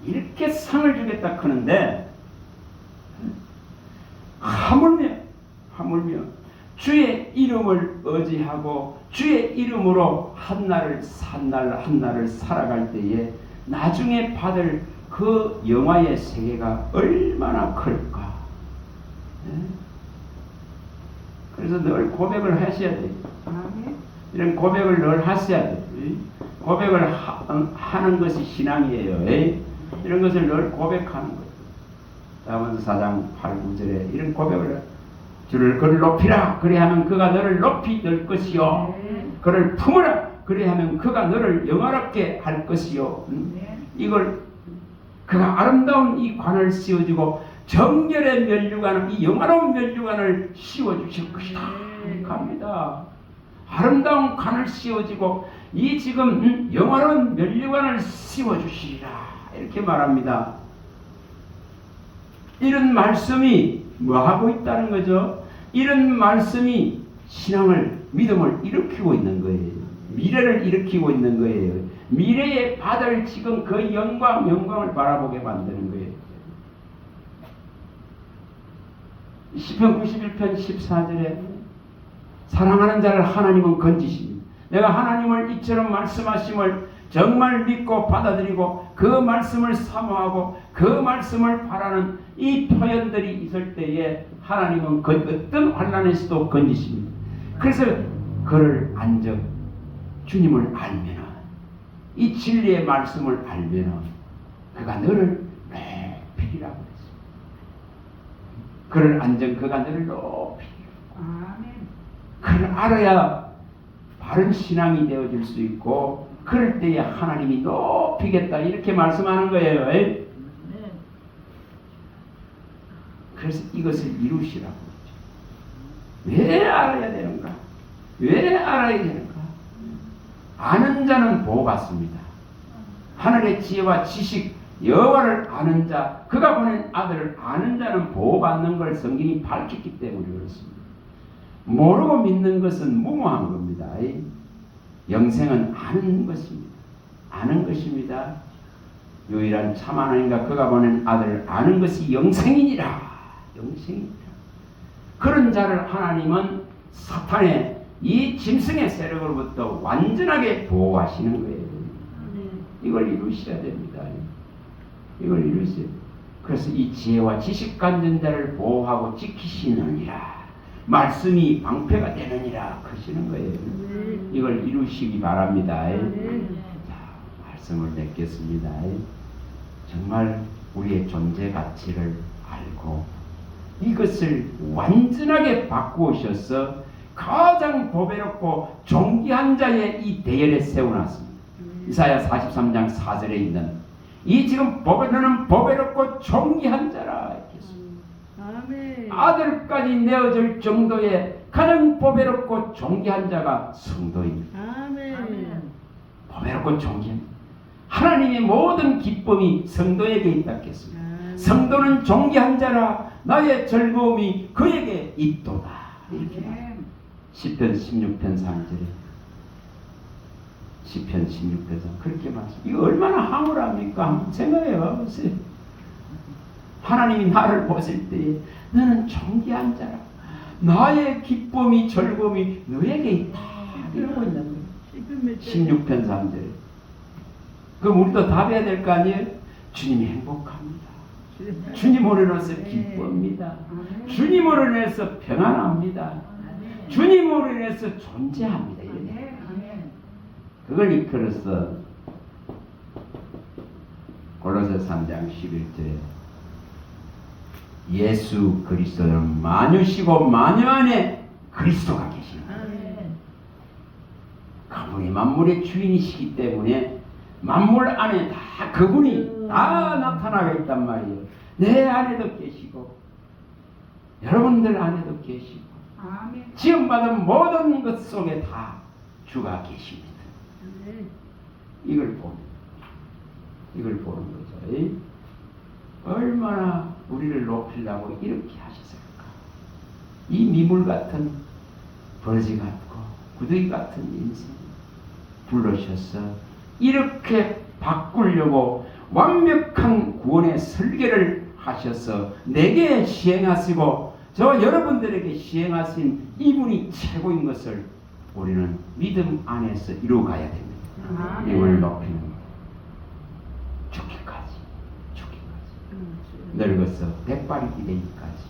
이렇게 상을 주겠다 그러는데 하물며 주의 이름을 의지하고 주의 이름으로 한날을 살아갈 때에 나중에 받을 그 영화의 세계가 얼마나 클까. 그래서 늘 고백을 하셔야 돼요. 이런 고백을 늘 하셔야 돼요. 고백을 하는 것이 신앙이에요. 이런 것을 늘 고백하는 거예요. 야고보서 4장 8, 9절에 이런 고백을 주를 그를 높이라 그리하면 그가 너를 높이 들 것이요 그를 품으라 그리하면 그가 너를 영화롭게 할 것이요. 이걸 그가 아름다운 이 관을 씌워주고 정결의 면류관을 이 영화로운 면류관을 씌워주실 것이다 합니다. 아름다운 관을 씌워주고 이 지금 영화로운 면류관을 씌워주시리라 이렇게 말합니다. 이런 말씀이 뭐 하고 있다는 거죠? 이런 말씀이 신앙을 믿음을 일으키고 있는 거예요. 미래를 일으키고 있는 거예요. 미래에 받을 지금 그 영광을 바라보게 만드는 거예요. 시편 91편 14절에 사랑하는 자를 하나님은 건지십니다. 내가 하나님을 이처럼 말씀하심을 정말 믿고 받아들이고 그 말씀을 사모하고 그 말씀을 바라는 이 표현들이 있을 때에 하나님은 어떤 환난에서도 건지십니다. 그래서 그를 앉아 주님을 알면 이 진리의 말씀을 알면 그가 너를 높이리라고 했습니다. 그를 앉은 그가 너를 높이리라고. 그를 알아야 바른 신앙이 되어질 수 있고 그럴 때에 하나님이 높이겠다 이렇게 말씀하는 거예요. 그래서 이것을 이루시라고 그러죠. 왜 알아야 되는가? 왜 알아야 되는가? 아는 자는 보호받습니다. 하늘의 지혜와 지식 여호와를 아는 자 그가 보낸 아들을 아는 자는 보호받는 걸 성경이 밝혔기 때문에 그렇습니다. 모르고 믿는 것은 무모한 겁니다. 영생은 아는 것입니다. 아는 것입니다. 유일한 참 하나님과 그가 보낸 아들을 아는 것이 영생이니라. 영생이니라. 그런 자를 하나님은 사탄의 이 짐승의 세력으로부터 완전하게 보호하시는 거예요. 이걸 이루셔야 됩니다. 이걸 이루셔야 돼요. 그래서 이 지혜와 지식 가진 자를 보호하고 지키시느니라. 말씀이 방패가 되느니라 하시는 거예요. 이걸 이루시기 바랍니다. 자, 말씀을 맺겠습니다. 정말 우리의 존재 가치를 알고 이것을 완전하게 바꾸셔서 가장 보배롭고 존귀한 자의 이 대열에 세워놨습니다. 이사야 43장 4절에 있는 이 지금 보배로는 보배롭고 존귀한 자라 이렇게 아들까지 내어줄 정도의 가장 보배롭고 존귀한 자가 성도입니다. 아멘. 보배롭고 존귀한 하나님의 모든 기쁨이 성도에게 있다 했습니다. 성도는 존귀한 자라 나의 즐거움이 그에게 있도다. 이렇게 말합니다. 시편 16편 3절에 시편 16편 3 그렇게 말씀. 이거 얼마나 황홀합니까? 한번 생각해 보세요. 하나님이 나를 보실 때 너는 존귀한 자라. 나의 기쁨이 즐거움이 너에게 있다. 이러고 있는 거예요. 16편 3절에. 그럼 우리도 답해야 될 거 아니에요? 주님이 행복합니다. 주님으로 인해서 기쁩니다. 주님으로 인해서 평안합니다. 주님으로 인해서 존재합니다. 이래. 그걸 이끌어서 골로새 3장 11절에 예수 그리스도는 만유시고 만유 안에 그리스도가 계십니다. 그분이 만물의 주인이시기 때문에 만물 안에 다 그분이 다 나타나가 있단 말이에요. 내 안에도 계시고 여러분들 안에도 계시고 지음받은 모든 것 속에 다 주가 계십니다. 이걸 보는 거죠. 얼마나 우리를 높이려고 이렇게 하셨을까? 이 미물 같은 버지 같고 구더기 같은 인생 불러셔서 이렇게 바꾸려고 완벽한 구원의 설계를 하셔서 내게 시행하시고 저 여러분들에게 시행하신 이분이 최고인 것을 우리는 믿음 안에서 이루어가야 됩니다. 이걸 높이는 것. 죽기까지 늙어서 백발이 되기까지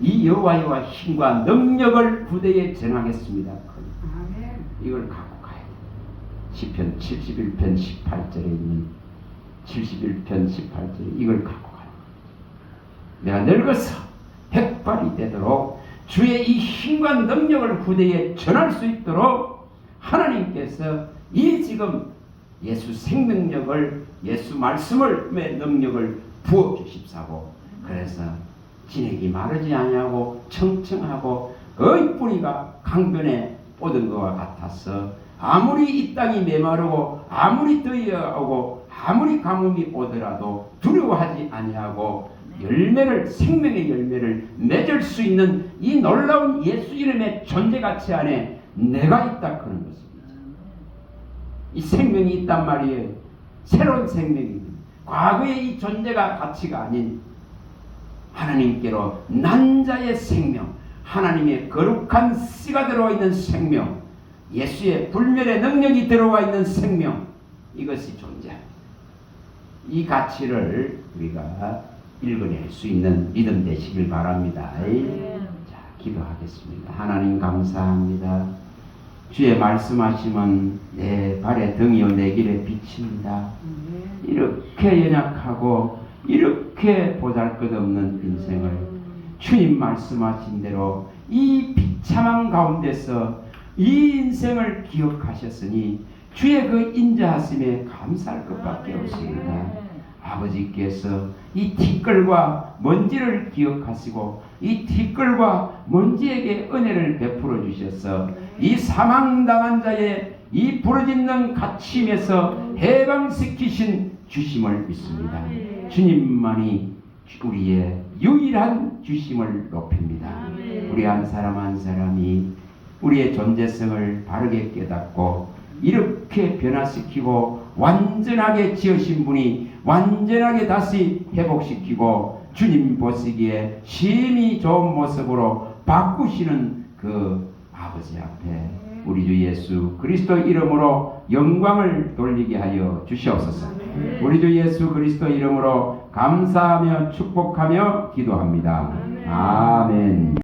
이 여호와의 힘과 능력을 부대에 전하겠습니다. 이걸 갖고 가야 돼요. 시편 71편 18절에 있는 71편 18절에 이걸 갖고 가는 거예요. 내가 늙어서 백발이 되도록 주의 이 힘과 능력을 부대에 전할 수 있도록 하나님께서 이 지금 예수 생명력을 예수 말씀을 능력을 부어 주십사고 그래서 진액이 마르지 아니하고 청청하고 거의 뿌리가 강변에 뻗은 것과 같아서 아무리 이 땅이 메마르고 아무리 더위가 오고 아무리 가뭄이 오더라도 두려워하지 아니하고 열매를 생명의 열매를 맺을 수 있는 이 놀라운 예수 이름의 존재가치 안에 내가 있다 그런 것입니다. 이 생명이 있단 말이에요. 새로운 생명입니다. 과거의 이 존재가 가치가 아닌 하나님께로 난 자의 생명, 하나님의 거룩한 씨가 들어와 있는 생명, 예수의 불멸의 능력이 들어와 있는 생명, 이것이 존재합니다. 이 가치를 우리가 읽어낼 수 있는 믿음 되시길 바랍니다. 자, 기도하겠습니다. 하나님 감사합니다. 주의 말씀하시면 내 발의 등이요 내 길의 빛입니다. 이렇게 연약하고 이렇게 보잘것없는 인생을 주님 말씀하신 대로 이 비참한 가운데서 이 인생을 기억하셨으니 주의 그 인자하심에 감사할 것밖에 없습니다. 아버지께서 이 티끌과 먼지를 기억하시고 이 티끌과 먼지에게 은혜를 베풀어 주셔서 이 사망당한 자의 이 부르짖는 갇힘에서 해방시키신 주심을 믿습니다. 주님만이 우리의 유일한 주심을 높입니다. 우리 한 사람 한 사람이 우리의 존재성을 바르게 깨닫고 이렇게 변화시키고 완전하게 지으신 분이 완전하게 다시 회복시키고 주님 보시기에 심히 좋은 모습으로 바꾸시는 그 아버지 앞에 우리 주 예수 그리스도 이름으로 영광을 돌리게 하여 주시옵소서. 우리 주 예수 그리스도 이름으로 감사하며 축복하며 기도합니다. 아멘.